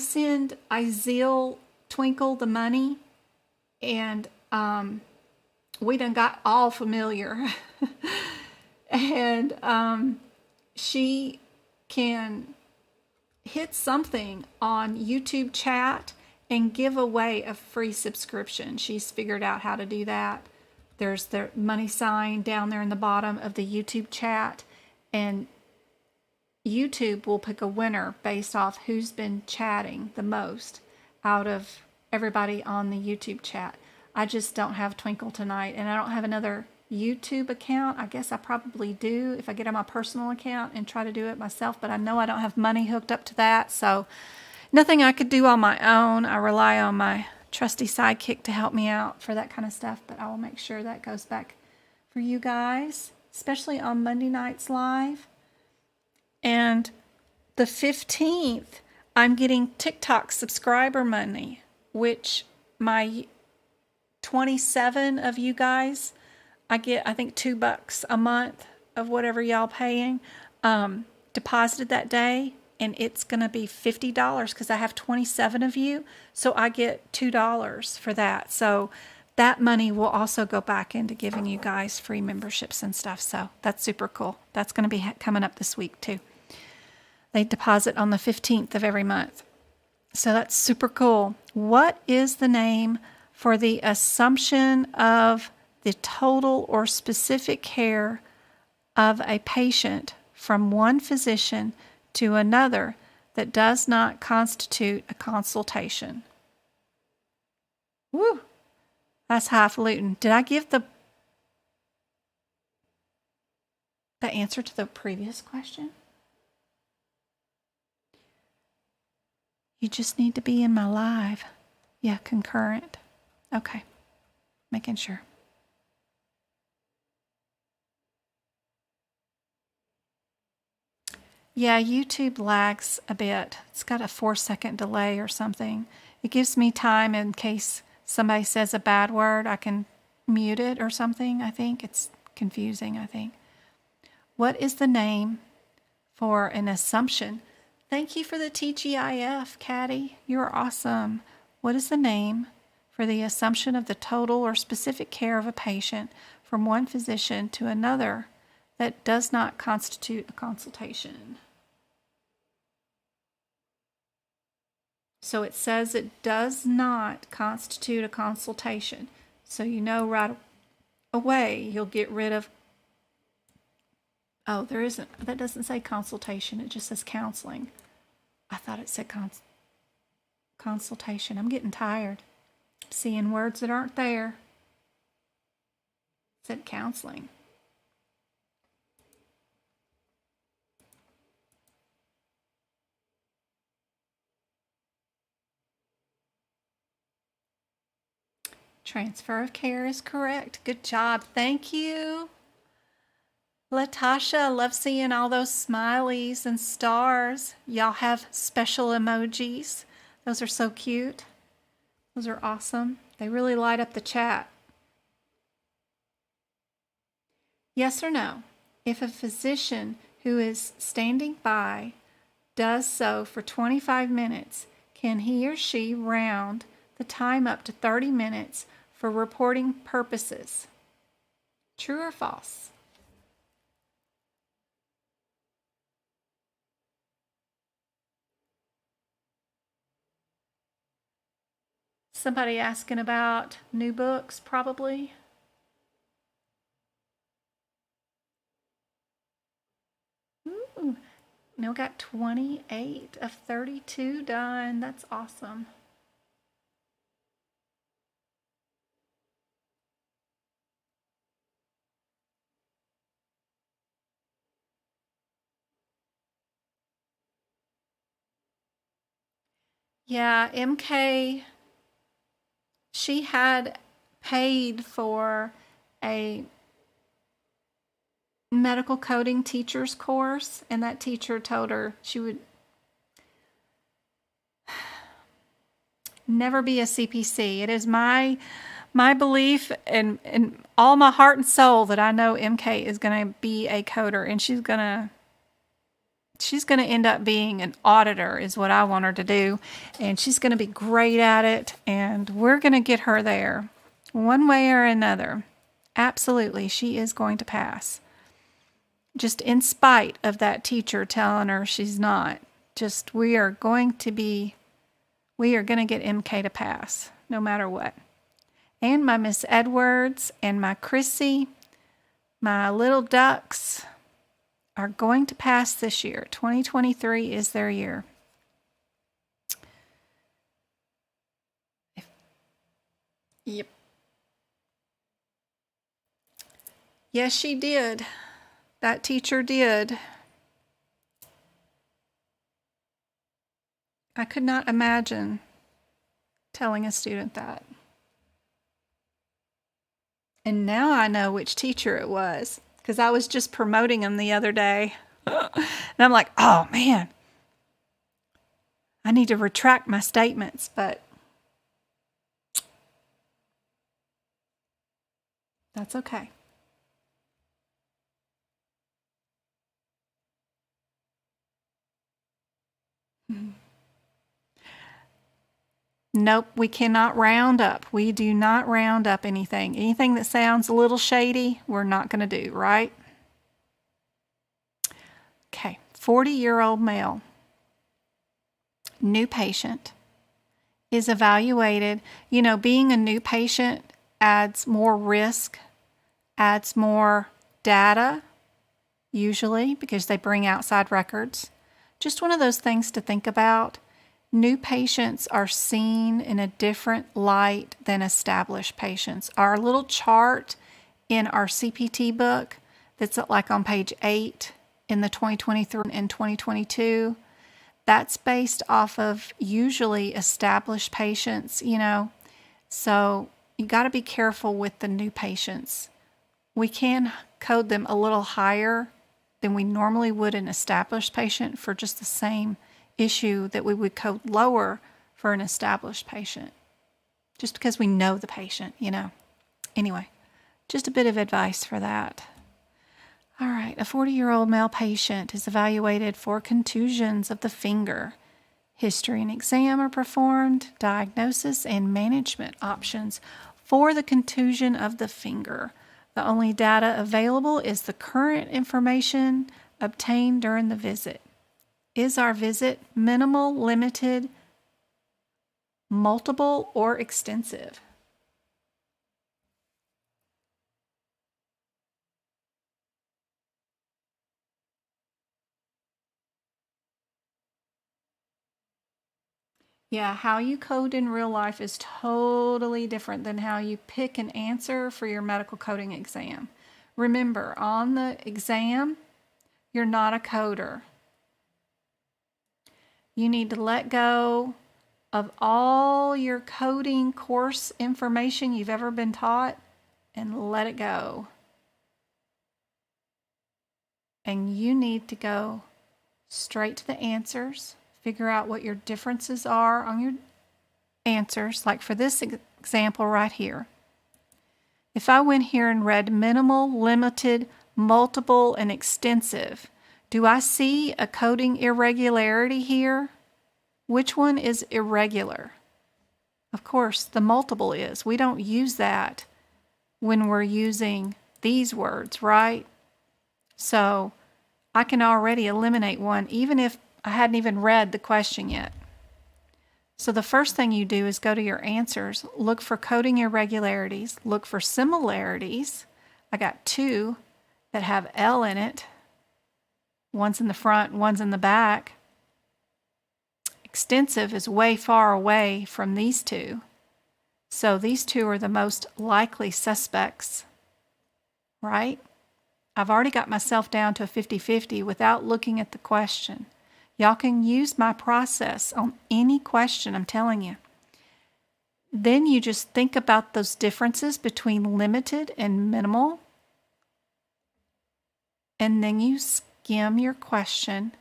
Zeal Twinkle the money, and we done got all familiar. And she can hit something on YouTube chat and give away a free subscription. She's figured out how to do that. There's the money sign down there in the bottom of the YouTube chat, and YouTube will pick a winner based off who's been chatting the most out of everybody on the YouTube chat. I just don't have Twinkle tonight, and I don't have another YouTube account. I guess I probably do if I get on my personal account and try to do it myself, but I know I don't have money hooked up to that, so nothing I could do on my own. I rely on my trusty sidekick to help me out for that kind of stuff, but I will make sure that goes back for you guys, especially on Monday nights live. And the 15th, I'm getting TikTok subscriber money, which my 27 of you guys, I get, I think, $2 a month of whatever y'all paying, deposited that day, and it's going to be $50 because I have 27 of you, so I get $2 for that. So that money will also go back into giving you guys free memberships and stuff, so that's super cool. That's going to be coming up this week, too. They deposit on the 15th of every month. So that's super cool. What is the name for the assumption of the total or specific care of a patient from one physician to another that does not constitute a consultation? Woo! That's highfalutin. Did I give the answer to the previous question? You just need to be in my live. Yeah, concurrent. Okay, making sure. Yeah, YouTube lags a bit. It's got a 4-second delay or something. It gives me time in case somebody says a bad word, I can mute it or something. I think it's confusing, I think. What is the name for an assumption? Thank you for the TGIF, Caddy. You're awesome. What is the name for the assumption of the total or specific care of a patient from one physician to another that does not constitute a consultation? So it says it does not constitute a consultation. So you know right away you'll get rid of, oh, there isn't, that doesn't say consultation, it just says counseling. I thought it said consultation. I'm getting tired. I'm seeing words that aren't there. It said counseling. Transfer of care is correct. Good job. Thank you. Latasha, I love seeing all those smileys and stars. Y'all have special emojis. Those are so cute. Those are awesome. They really light up the chat. Yes or no? If a physician who is standing by does so for 25 minutes, can he or she round the time up to 30 minutes for reporting purposes? True or false? Somebody asking about new books, probably. Ooh, Neil got 28 of 32 done. That's awesome. Yeah, MK, she had paid for a medical coding teacher's course, and that teacher told her she would never be a CPC. It is my belief and all my heart and soul that I know MK is going to be a coder, and she's going to end up being an auditor is what I want her to do, and she's going to be great at it, and we're going to get her there one way or another. Absolutely, she is going to pass. Just in spite of that teacher telling her she's not. Just we are going to get MK to pass no matter what. And my Miss Edwards and my Chrissy, my little ducks, are going to pass this year. 2023 is their year. Yep. Yes, she did. That teacher did. I could not imagine telling a student that. And now I know which teacher it was, because I was just promoting him the other day. And I'm like, oh man, I need to retract my statements, but that's okay. Nope, we cannot round up. We do not round up anything. Anything that sounds a little shady, we're not going to do, right? Okay, 40-year-old male, new patient, is evaluated. Being a new patient adds more risk, adds more data, usually because they bring outside records. Just one of those things to think about. New patients are seen in a different light than established patients. Our little chart in our CPT book that's like on page 8 in the 2023 and 2022, that's based off of usually established patients, So you got to be careful with the new patients. We can code them a little higher than we normally would an established patient for just the same issue that we would code lower for an established patient, just because we know the patient, Anyway, just a bit of advice for that. All right, a 40-year-old male patient is evaluated for contusions of the finger. History and exam are performed, diagnosis and management options for the contusion of the finger. The only data available is the current information obtained during the visit. Is our visit minimal, limited, multiple, or extensive? Yeah, how you code in real life is totally different than how you pick an answer for your medical coding exam. Remember, on the exam, you're not a coder. You need to let go of all your coding course information you've ever been taught and let it go. And you need to go straight to the answers, figure out what your differences are on your answers. Like for this example right here. If I went here and read minimal, limited, multiple, and extensive, do I see a coding irregularity here? Which one is irregular? Of course, the multiple is. We don't use that when we're using these words, right? So I can already eliminate one, even if I hadn't even read the question yet. So the first thing you do is go to your answers, look for coding irregularities, look for similarities. I got 2 that have L in it. One's in the front, one's in the back. Extensive is way far away from these 2. So these 2 are the most likely suspects, right? I've already got myself down to a 50-50 without looking at the question. Y'all can use my process on any question, I'm telling you. Then you just think about those differences between limited and minimal. And then you skim your question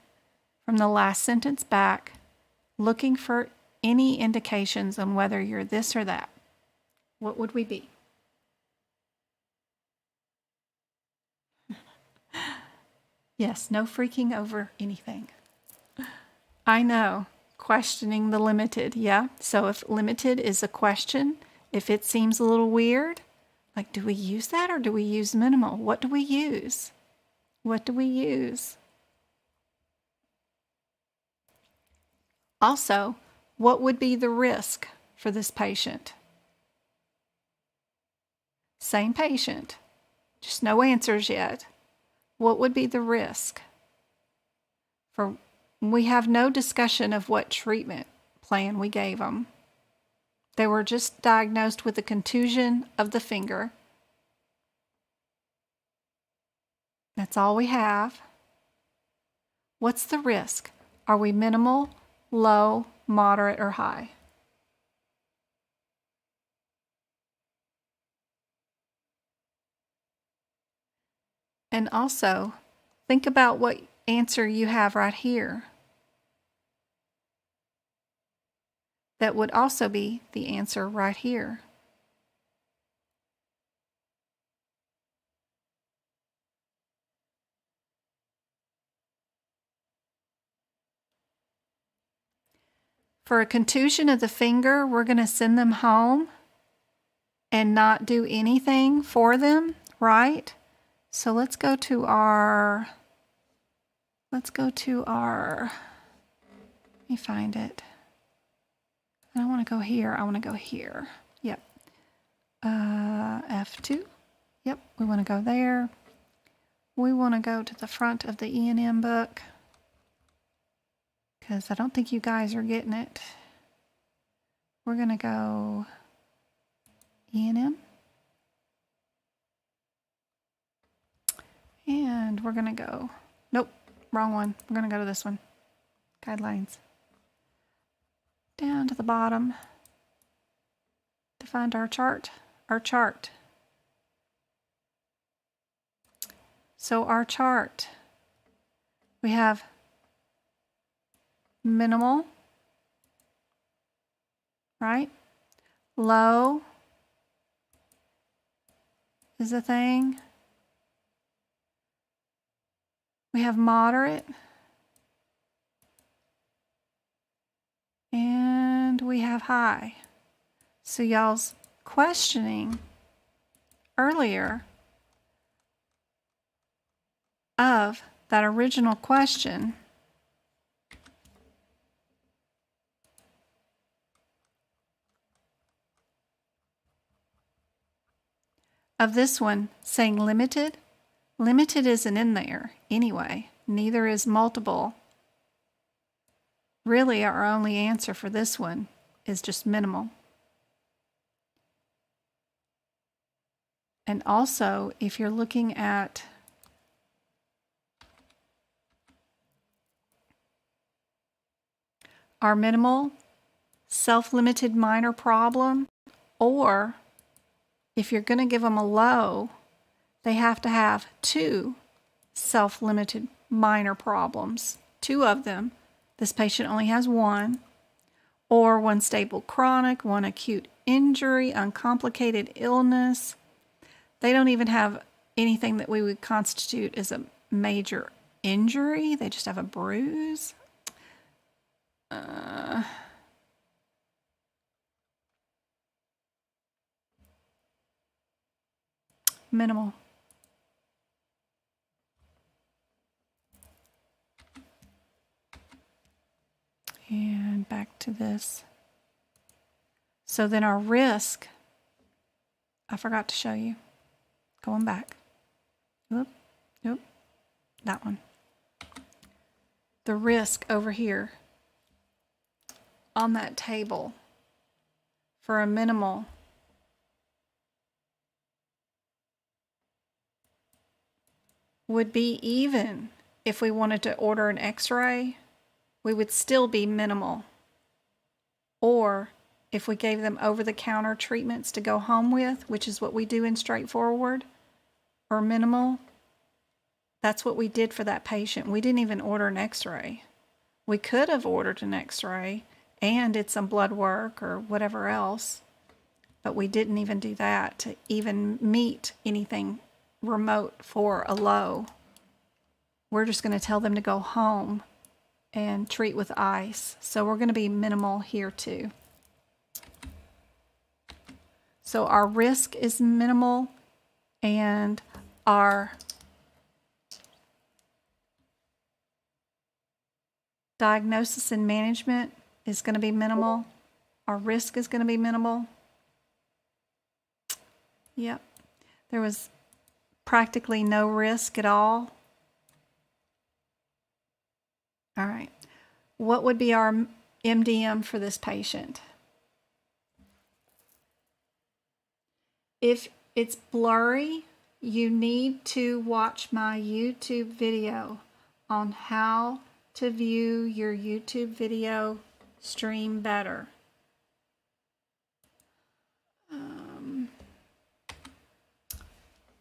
from the last sentence back, looking for any indications on whether you're this or that. What would we be? Yes, no freaking over anything. I know, questioning the limited, yeah? So if limited is a question, if it seems a little weird, like do we use that or do we use minimal? What do we use? What do we use? Also, what would be the risk for this patient? Same patient, just no answers yet. What would be the risk? We have no discussion of what treatment plan we gave them. They were just diagnosed with a contusion of the finger. That's all we have. What's the risk? Are we minimal, low, moderate, or high? And also, think about what answer you have right here. That would also be the answer right here. For a contusion of the finger, we're going to send them home and not do anything for them, right? So let's go to our, let me find it. I don't want to go here. I want to go here. Yep. F2. Yep, we want to go there. We want to go to the front of the E&M book because I don't think you guys are getting it. We're going to go E&M. And we're going to go, nope, wrong one. We're going to go to this one. Guidelines. Down to the bottom to find our chart. So our chart, we have minimal, right? Low is a thing. We have moderate. And we have high. So y'all's questioning earlier of that original question of this one saying limited. Limited isn't in there anyway. Neither is multiple. Really, our only answer for this one is just minimal. And also, if you're looking at our minimal, self-limited minor problem, or if you're going to give them a low, they have to have 2 self-limited minor problems, 2 of them. This patient only has 1, or 1 stable chronic, 1 acute injury, uncomplicated illness. They don't even have anything that we would constitute as a major injury. They just have a bruise. Minimal. And back to this. So then our risk, I forgot to show you. Going back. Oop, that one. The risk over here on that table for a minimal would be even if we wanted to order an x-ray, we would still be minimal. Or if we gave them over-the-counter treatments to go home with, which is what we do in straightforward, or minimal, that's what we did for that patient. We didn't even order an x-ray. We could have ordered an x-ray and did some blood work or whatever else, but we didn't even do that to even meet anything remote for a low. We're just going to tell them to go home and treat with ice. So we're going to be minimal here too. So our risk is minimal and our diagnosis and management is going to be minimal. Our risk is going to be minimal. Yep. There was practically no risk at all. All right. What would be our MDM for this patient? If it's blurry, you need to watch my YouTube video on how to view your YouTube video stream better.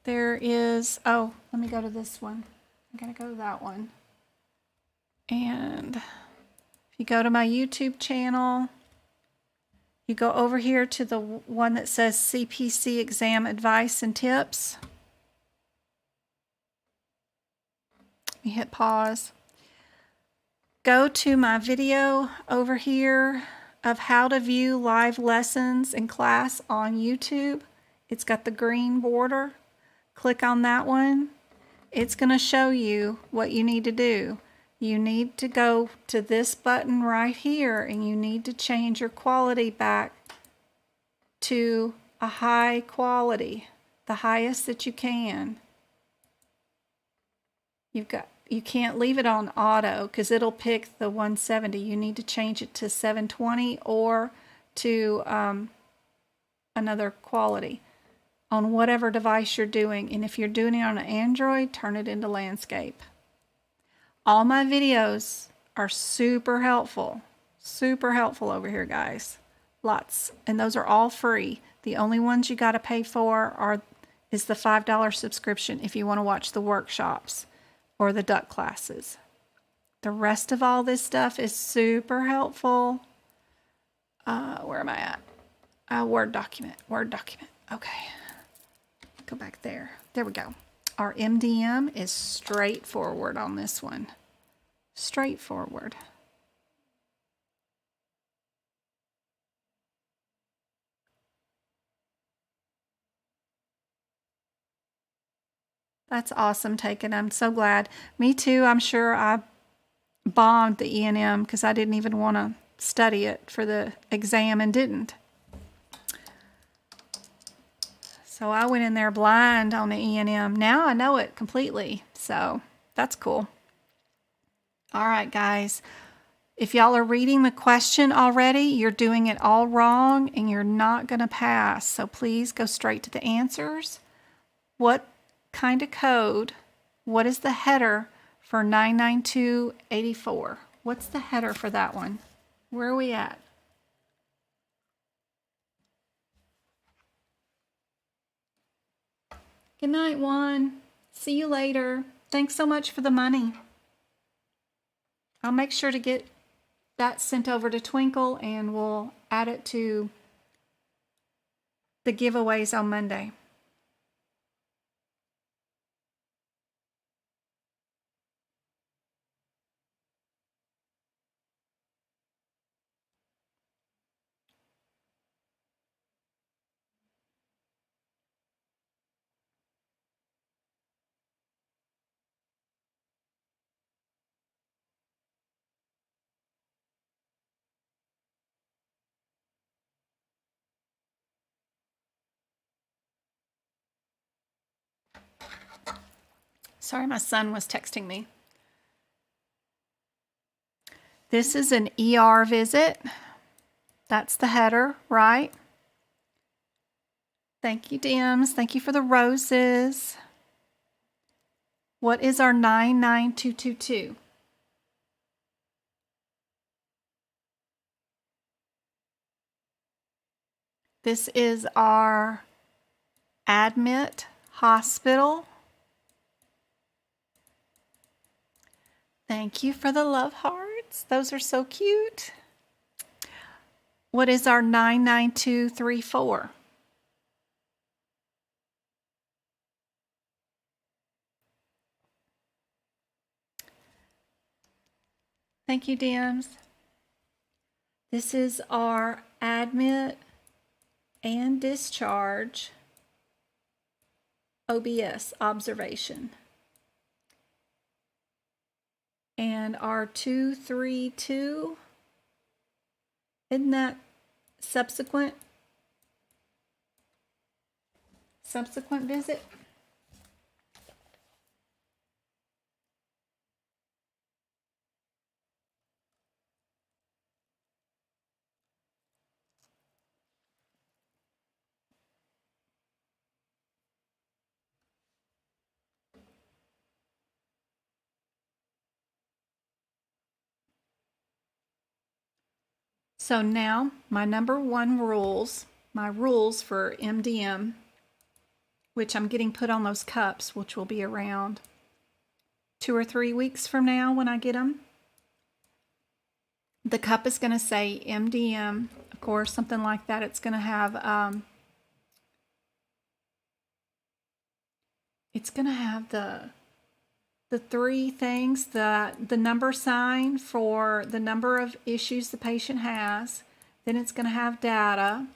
There is, oh, let me go to this one. I gotta go to that one. And if you go to my YouTube channel, you go over here to the one that says CPC exam advice and tips. Let me hit pause. Go to my video over here of how to view live lessons in class on YouTube. It's got the green border. Click on that one. It's going to show you what you need to do. you need to go to this button right here and you need to change your quality back to a high quality, the highest that you can. You can't leave it on auto because it'll pick the 170. You need to change it to 720 or to another quality on whatever device you're doing. And if you're doing it on an Android, turn it into landscape. All my videos are super helpful over here, guys. Lots. And those are all free. The only ones you got to pay for is the $5 subscription if you want to watch the workshops or the duck classes. The rest of all this stuff is super helpful. Where am I at? Word document. Okay. Go back there. There we go. Our MDM is straightforward on this one. Straightforward. That's awesome, Taken. I'm so glad. Me too. I'm sure I bombed the E&M because I didn't even want to study it for the exam and didn't. So I went in there blind on the E&M. Now I know it completely. So that's cool. All right, guys. If y'all are reading the question already, you're doing it all wrong and you're not going to pass. So please go straight to the answers. What kind of code? What is the header for 99284? What's the header for that one? Where are we at? Good night, Juan. See you later. Thanks so much for the money. I'll make sure to get that sent over to Twinkle and we'll add it to the giveaways on Monday. Sorry, my son was texting me. This is an ER visit. That's the header, right? Thank you, Dims. Thank you for the roses. What is our 99222? This is our admit hospital. Thank you for the love hearts. Those are so cute. What is our 99234? Thank you, Dims. This is our admit and discharge OBS observation. And our 232, isn't that subsequent visit? So now my number one rules, my rules for MDM, which I'm getting put on those cups, which will be around 2 or 3 weeks from now when I get them. The cup is going to say MDM, of course, something like that. It's going to have the three things, the number sign for the number of issues the patient has. Then it's going to have data.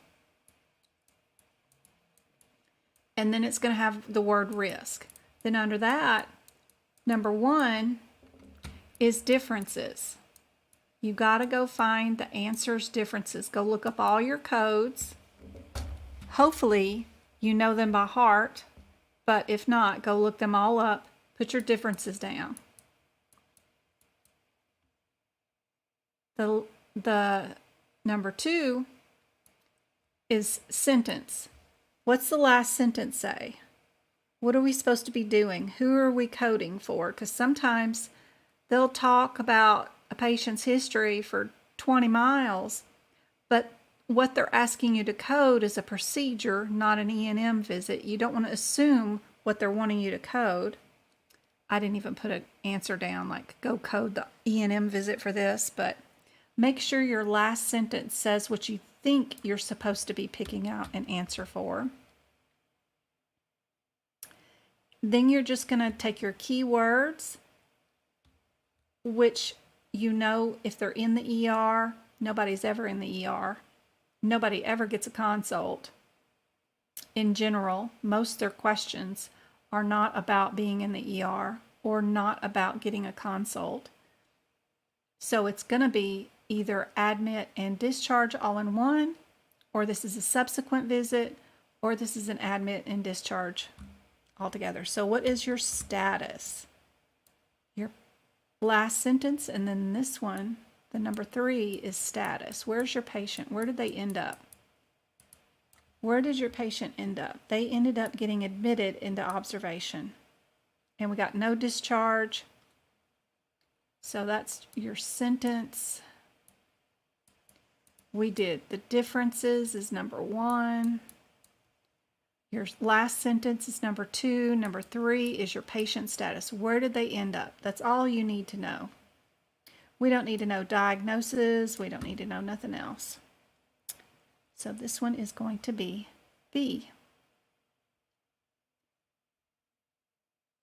And then it's going to have the word risk. Then under that, number one is differences. You got to go find the answers differences. Go look up all your codes. Hopefully you know them by heart, but if not, go look them all up. Put your differences down. The number 2 is sentence. What's the last sentence say? What are we supposed to be doing? Who are we coding for? Because sometimes they'll talk about a patient's history for 20 miles, but what they're asking you to code is a procedure, not an E&M visit. You don't want to assume what they're wanting you to code. I didn't even put an answer down, like go code the E&M visit for this, but make sure your last sentence says what you think you're supposed to be picking out an answer for. Then you're just going to take your keywords, which you know if they're in the ER, nobody's ever in the ER. Nobody ever gets a consult. In general, most of their questions are not about being in the ER or not about getting a consult. So it's going to be either admit and discharge all in one, or this is a subsequent visit, or this is an admit and discharge altogether. So what is your status? Your last sentence, and then this one, the number 3 is status. Where's your patient? Where did they end up? Where did your patient end up? They ended up getting admitted into observation. And we got no discharge. So that's your sentence. We did the differences is number 1. Your last sentence is number 2. Number 3 is your patient status. Where did they end up? That's all you need to know. We don't need to know diagnosis. We don't need to know nothing else. So this one is going to be B.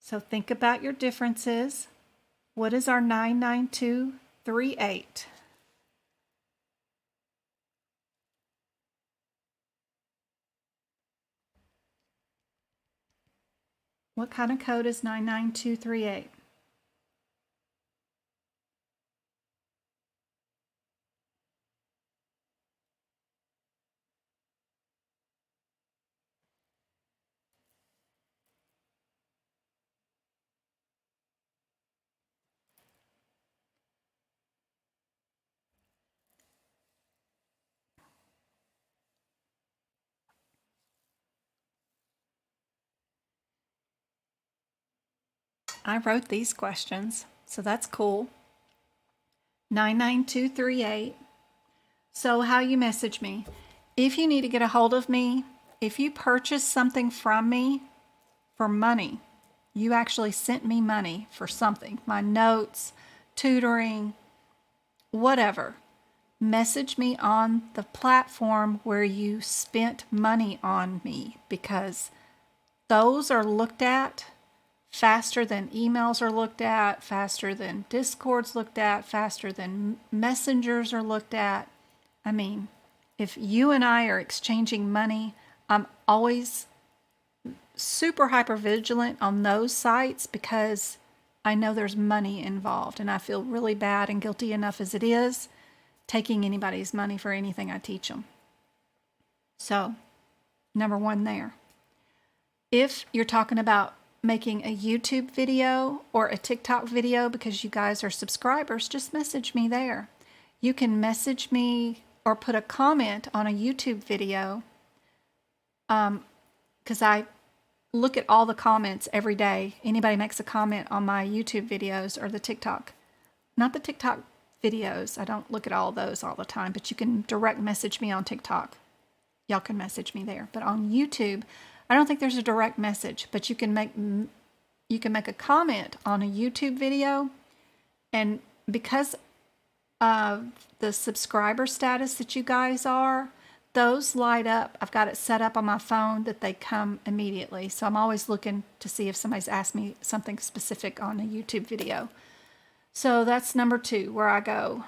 So think about your differences. What is our 99238? What kind of code is 99238? I wrote these questions, so that's cool. 99238. So how you message me. If you need to get a hold of me, if you purchase something from me for money, you actually sent me money for something, my notes, tutoring, whatever, message me on the platform where you spent money on me, because those are looked at faster than emails are looked at, faster than Discord's looked at, faster than messengers are looked at. I mean, if you and I are exchanging money, I'm always super hyper vigilant on those sites because I know there's money involved, and I feel really bad and guilty enough as it is taking anybody's money for anything I teach them. So, number 1 there. If you're talking about making a YouTube video or a TikTok video because you guys are subscribers, just message me there. You can message me or put a comment on a YouTube video, because I look at all the comments every day. Anybody makes a comment on my YouTube videos or the TikTok. Not the TikTok videos. I don't look at all those all the time, but you can direct message me on TikTok. Y'all can message me there. But on YouTube, I don't think there's a direct message, but you can make a comment on a YouTube video, and because of the subscriber status that you guys are, those light up. I've got it set up on my phone that they come immediately. So I'm always looking to see if somebody's asked me something specific on a YouTube video. So that's number 2, where I go.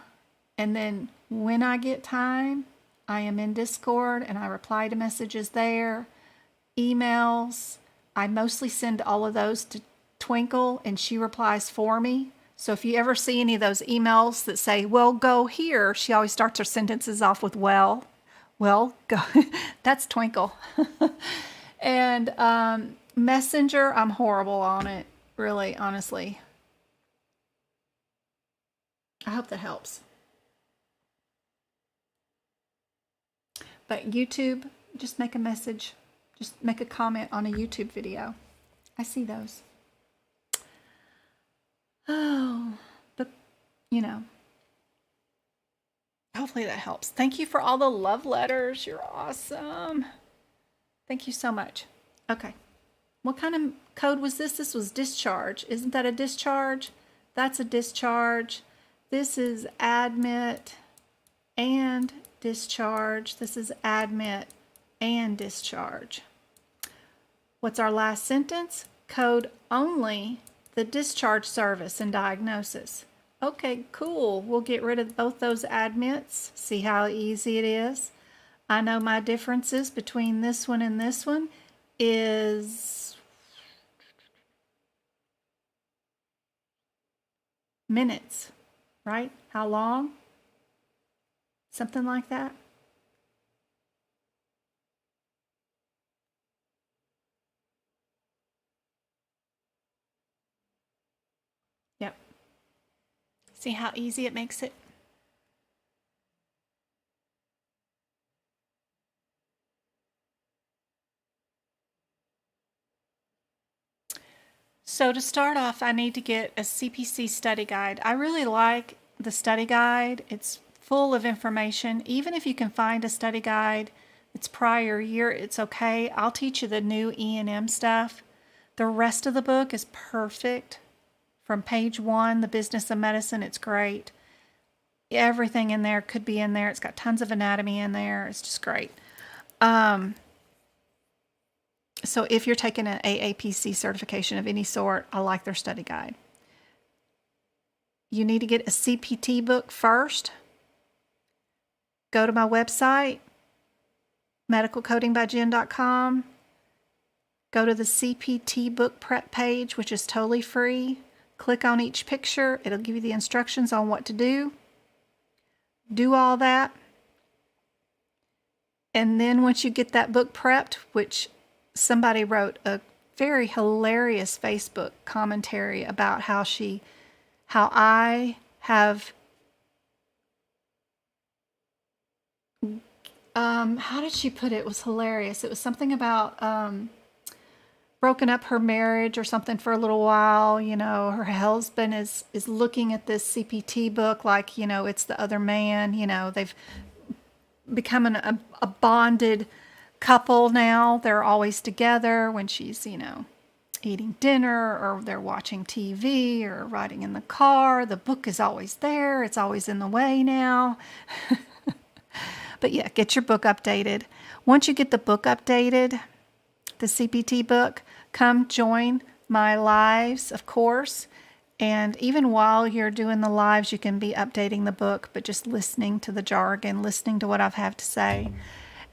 And then when I get time, I am in Discord and I reply to messages there. Emails, I mostly send all of those to Twinkle and she replies for me. So if you ever see any of those emails that say, well, go here, she always starts her sentences off with, well, go. That's Twinkle. And Messenger, I'm horrible on it, really, honestly. I hope that helps. But YouTube, just make a message. Just make a comment on a YouTube video. I see those. Oh, but, hopefully that helps. Thank you for all the love letters. You're awesome. Thank you so much. Okay. What kind of code was this? This was discharge. Isn't that a discharge? That's a discharge. This is admit and discharge. This is admit and discharge. What's our last sentence? Code only the discharge service and diagnosis. Okay, cool. We'll get rid of both those admits. See how easy it is? I know my differences between this one and this one is minutes, right? How long? Something like that. Yep. See how easy it makes it? So to start off, I need to get a CPC study guide. I really like the study guide. It's full of information. Even if you can find a study guide that's prior year, it's okay. I'll teach you the new E&M stuff. The rest of the book is perfect. From page 1, the business of medicine, it's great. Everything in there could be in there. It's got tons of anatomy in there. It's just great. So if you're taking an AAPC certification of any sort, I like their study guide. You need to get a CPT book first. Go to my website, medicalcodingbyjen.com. Go to the CPT book prep page, which is totally free. Click on each picture. It'll give you the instructions on what to do. Do all that. And then once you get that book prepped, which somebody wrote a very hilarious Facebook commentary about how I have, how did she put it? It was hilarious. It was something about broken up her marriage or something for a little while. Her husband is looking at this CPT book like, it's the other man. They've become a bonded couple now. They're always together when she's, eating dinner or they're watching TV or riding in the car. The book is always there. It's always in the way now. But yeah, get your book updated. Once you get the book updated, the CPT book, come join my lives, of course. And even while you're doing the lives, you can be updating the book, but just listening to the jargon, listening to what I have to say.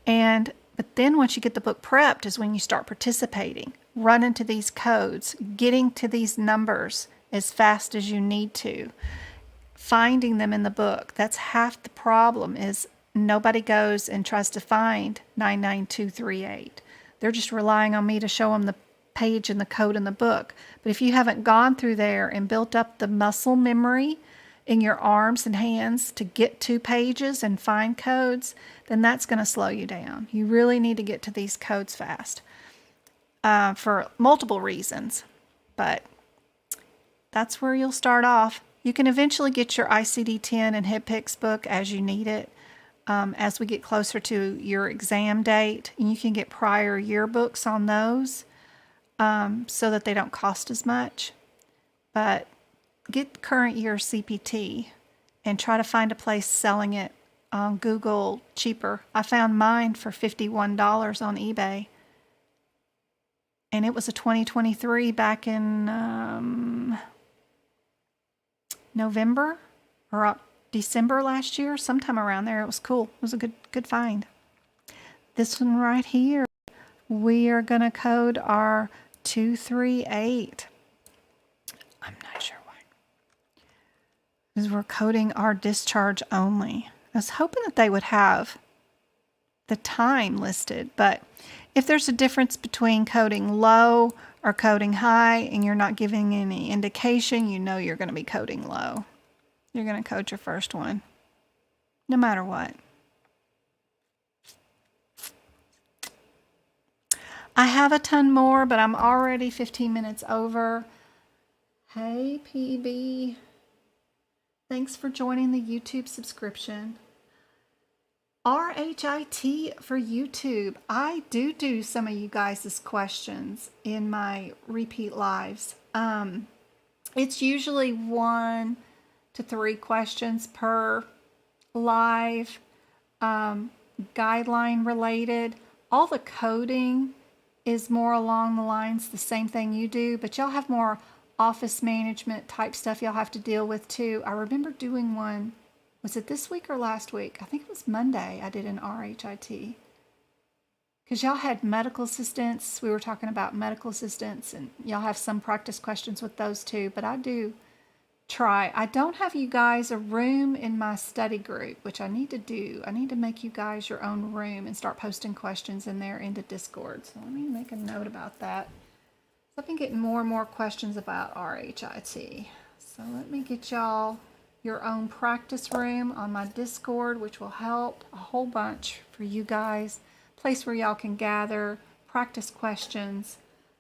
But then once you get the book prepped is when you start participating, running to these codes, getting to these numbers as fast as you need to, finding them in the book. That's half the problem is nobody goes and tries to find 99238. They're just relying on me to show them the page and the code in the book. But if you haven't gone through there and built up the muscle memory in your arms and hands to get to pages and find codes, then that's going to slow you down. You really need to get to these codes fast for multiple reasons. But that's where you'll start off. You can eventually get your ICD-10 and HIPPICS book as you need it. As we get closer to your exam date, and you can get prior yearbooks on those so that they don't cost as much. But get current year CPT and try to find a place selling it on Google cheaper. I found mine for $51 on eBay. And it was a 2023 back in November or December last year, sometime around there. It was cool. It was a good find. This one right here, we are going to code our 238. I'm not sure why. Because we're coding our discharge only. I was hoping that they would have the time listed, but if there's a difference between coding low or coding high and you're not giving any indication, you know you're going to be coding low. You're going to code your first one, no matter what. I have a ton more, but I'm already 15 minutes over. Hey, PB. Thanks for joining the YouTube subscription. RHIT for YouTube. I do some of you guys' questions in my repeat lives. It's usually 1 to 3 questions per live, guideline related. All the coding is more along the lines the same thing you do, but y'all have more office management type stuff y'all have to deal with too. I remember doing one, was it this week or last week? I think it was Monday I did an RHIT. Because y'all had medical assistants. We were talking about medical assistants, and y'all have some practice questions with those too, but I do try. I don't have you guys a room in my study group, which I need to do. I need to make you guys your own room and start posting questions in there into Discord. So let me make a note about that. I've been getting more and more questions about RHIT. So let me get y'all your own practice room on my Discord, which will help a whole bunch for you guys. Place where y'all can gather, practice questions.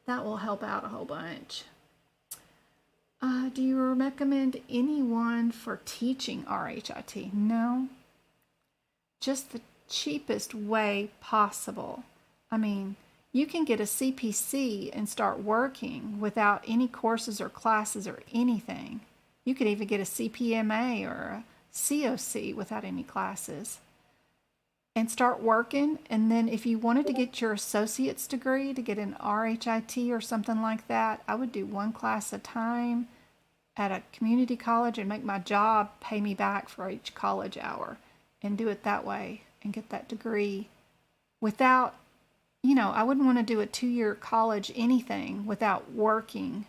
That will help out a whole bunch. Do you recommend anyone for teaching RHIT? No. Just the cheapest way possible. I mean, you can get a CPC and start working without any courses or classes or anything. You could even get a CPMA or a COC without any classes and start working. And then if you wanted to get your associate's degree, to get an RHIT or something like that, I would do 1 class at a time at a community college and make my job pay me back for each college hour and do it that way and get that degree without, I wouldn't want to do a 2-year college anything without working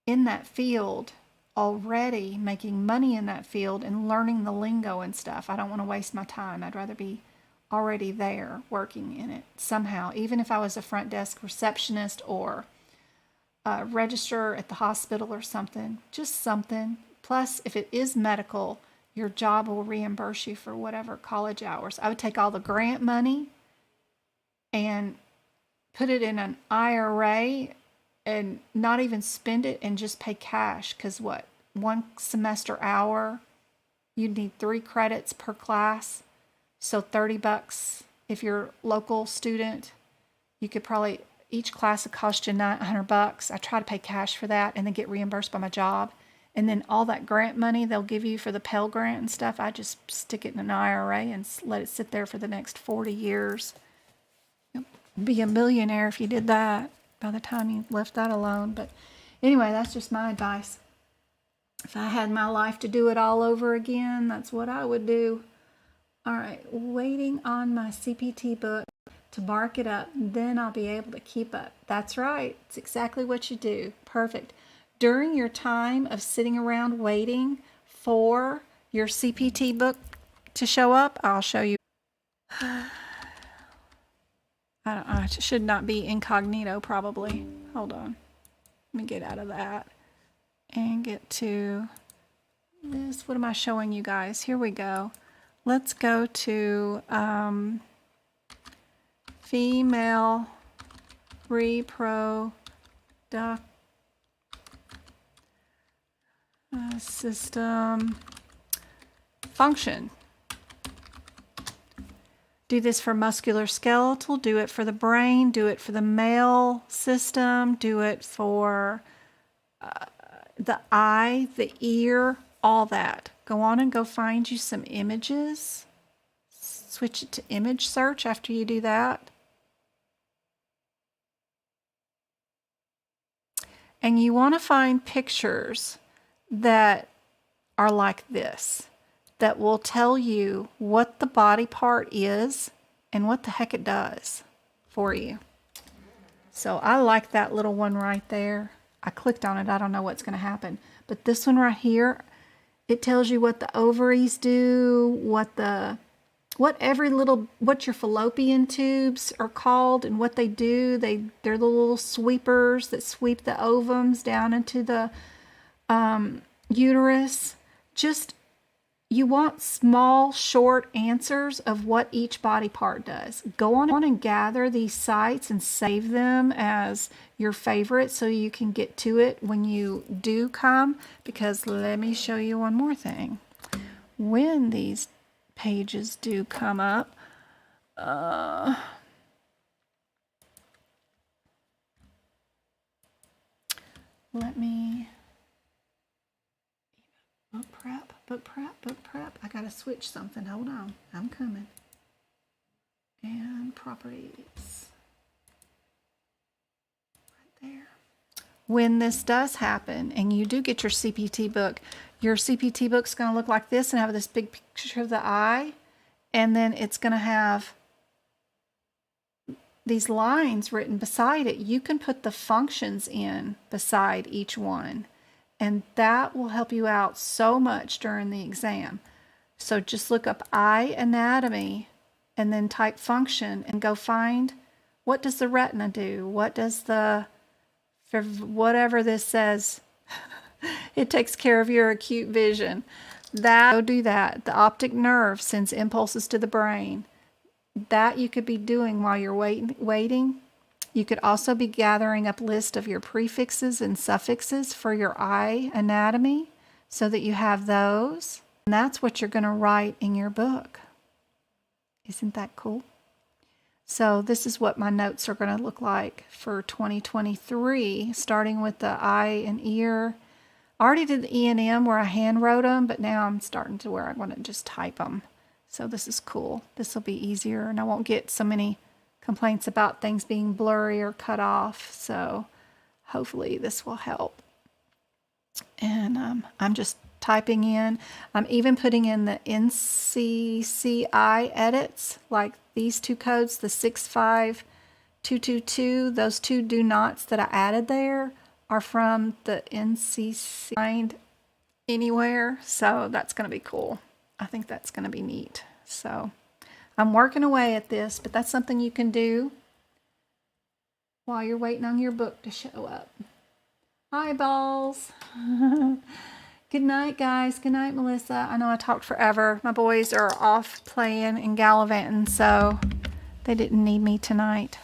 in that field already, making money in that field and learning the lingo and stuff. I don't want to waste my time. I'd rather be already there working in it somehow, even if I was a front desk receptionist or a registrar at the hospital or something, just something. Plus, if it is medical, your job will reimburse you for whatever college hours. I would take all the grant money and put it in an IRA and not even spend it and just pay cash, because 1 semester hour, you'd need 3 credits per class. So $30 if you're a local student. You could probably, each class would cost you $900. I try to pay cash for that and then get reimbursed by my job. And then all that grant money they'll give you for the Pell Grant and stuff, I just stick it in an IRA and let it sit there for the next 40 years. You'll be a millionaire if you did that by the time you left that alone. But anyway, that's just my advice. If I had my life to do it all over again, that's what I would do. All right, waiting on my CPT book to mark it up, then I'll be able to keep up. That's right. It's exactly what you do. Perfect. During your time of sitting around waiting for your CPT book to show up, I'll show you. I should not be incognito, probably. Hold on. Let me get out of that and get to this. What am I showing you guys? Here we go. Let's go to female reproductive system function. Do this for musculoskeletal, do it for the brain, do it for the male system, do it for the eye, the ear, all that. Go on and go find you some images. Switch it to image search after you do that. And you want to find pictures that are like this, that will tell you what the body part is and what the heck it does for you. So I like that little one right there. I clicked on it. I don't know what's going to happen. But this one right here, it tells you what the ovaries do, what your fallopian tubes are called and what they do. They're the little sweepers that sweep the ovums down into the uterus. Just, you want small, short answers of what each body part does. Go on and gather these sites and save them as your favorite so you can get to it when you do come. Because let me show you one more thing. When these pages do come up, let me... Book prep. I gotta switch something. Hold on. I'm coming. And properties. Right there. When this does happen and you do get your CPT book, your CPT book's gonna look like this and have this big picture of the eye. And then it's gonna have these lines written beside it. You can put the functions in beside each one. And that will help you out so much during the exam. So just look up eye anatomy and then type function and go find what does the retina do? What does whatever this says, it takes care of your acute vision. Go do that. The optic nerve sends impulses to the brain. That you could be doing while you're waiting. You could also be gathering up lists of your prefixes and suffixes for your eye anatomy so that you have those. And that's what you're going to write in your book. Isn't that cool? So this is what my notes are going to look like for 2023, starting with the eye and ear. I already did the E and M where I hand wrote them, but now I'm starting to where I want to just type them. So this is cool. This will be easier and I won't get so many complaints about things being blurry or cut off. So hopefully this will help. And I'm just typing in. I'm even putting in the NCCI edits, like these two codes, the 65222. Those two do nots that I added there are from the NCC Find Anywhere. So that's going to be cool. I think that's going to be neat. So I'm working away at this, but that's something you can do while you're waiting on your book to show up. Eyeballs. Good night, guys. Good night, Melissa. I know I talked forever. My boys are off playing and gallivanting, so they didn't need me tonight.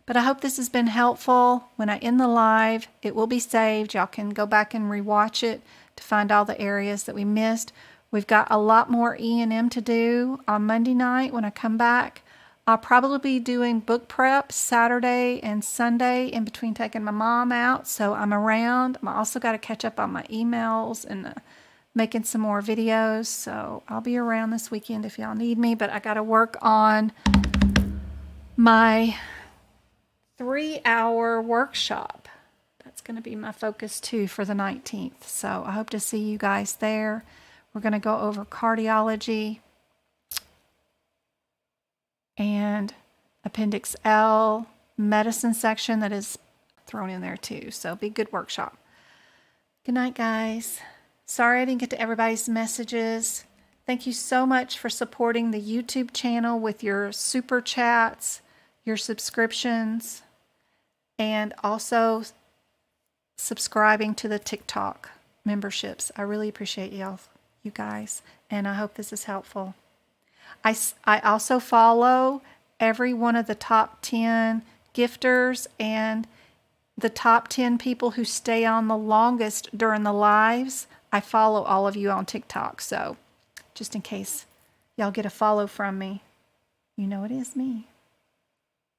But I hope this has been helpful. When I end the live, it will be saved. Y'all can go back and rewatch it to find all the areas that we missed. We've got a lot more E&M to do on Monday night when I come back. I'll probably be doing book prep Saturday and Sunday in between taking my mom out, so I'm around. I also got to catch up on my emails and making some more videos, so I'll be around this weekend if y'all need me, but I got to work on my 3-hour workshop. That's going to be my focus too for the 19th, so I hope to see you guys there. We're going to go over cardiology and Appendix L, medicine section that is thrown in there too. So be a good workshop. Good night, guys. Sorry I didn't get to everybody's messages. Thank you so much for supporting the YouTube channel with your super chats, your subscriptions, and also subscribing to the TikTok memberships. I really appreciate you guys, and I hope this is helpful. I also follow every one of the top 10 gifters and the top 10 people who stay on the longest during the lives. I follow all of you on TikTok, so just in case y'all get a follow from me, you know it is me.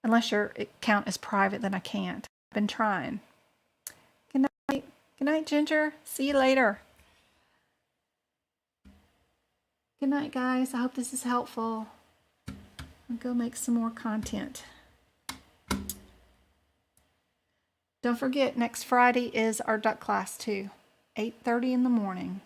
Unless your account is private, then I can't. I've been trying. Good night. Good night, Ginger. See you later. Good night, guys. I hope this is helpful. I'll go make some more content. Don't forget, next Friday is our duck class too, 8:30 in the morning.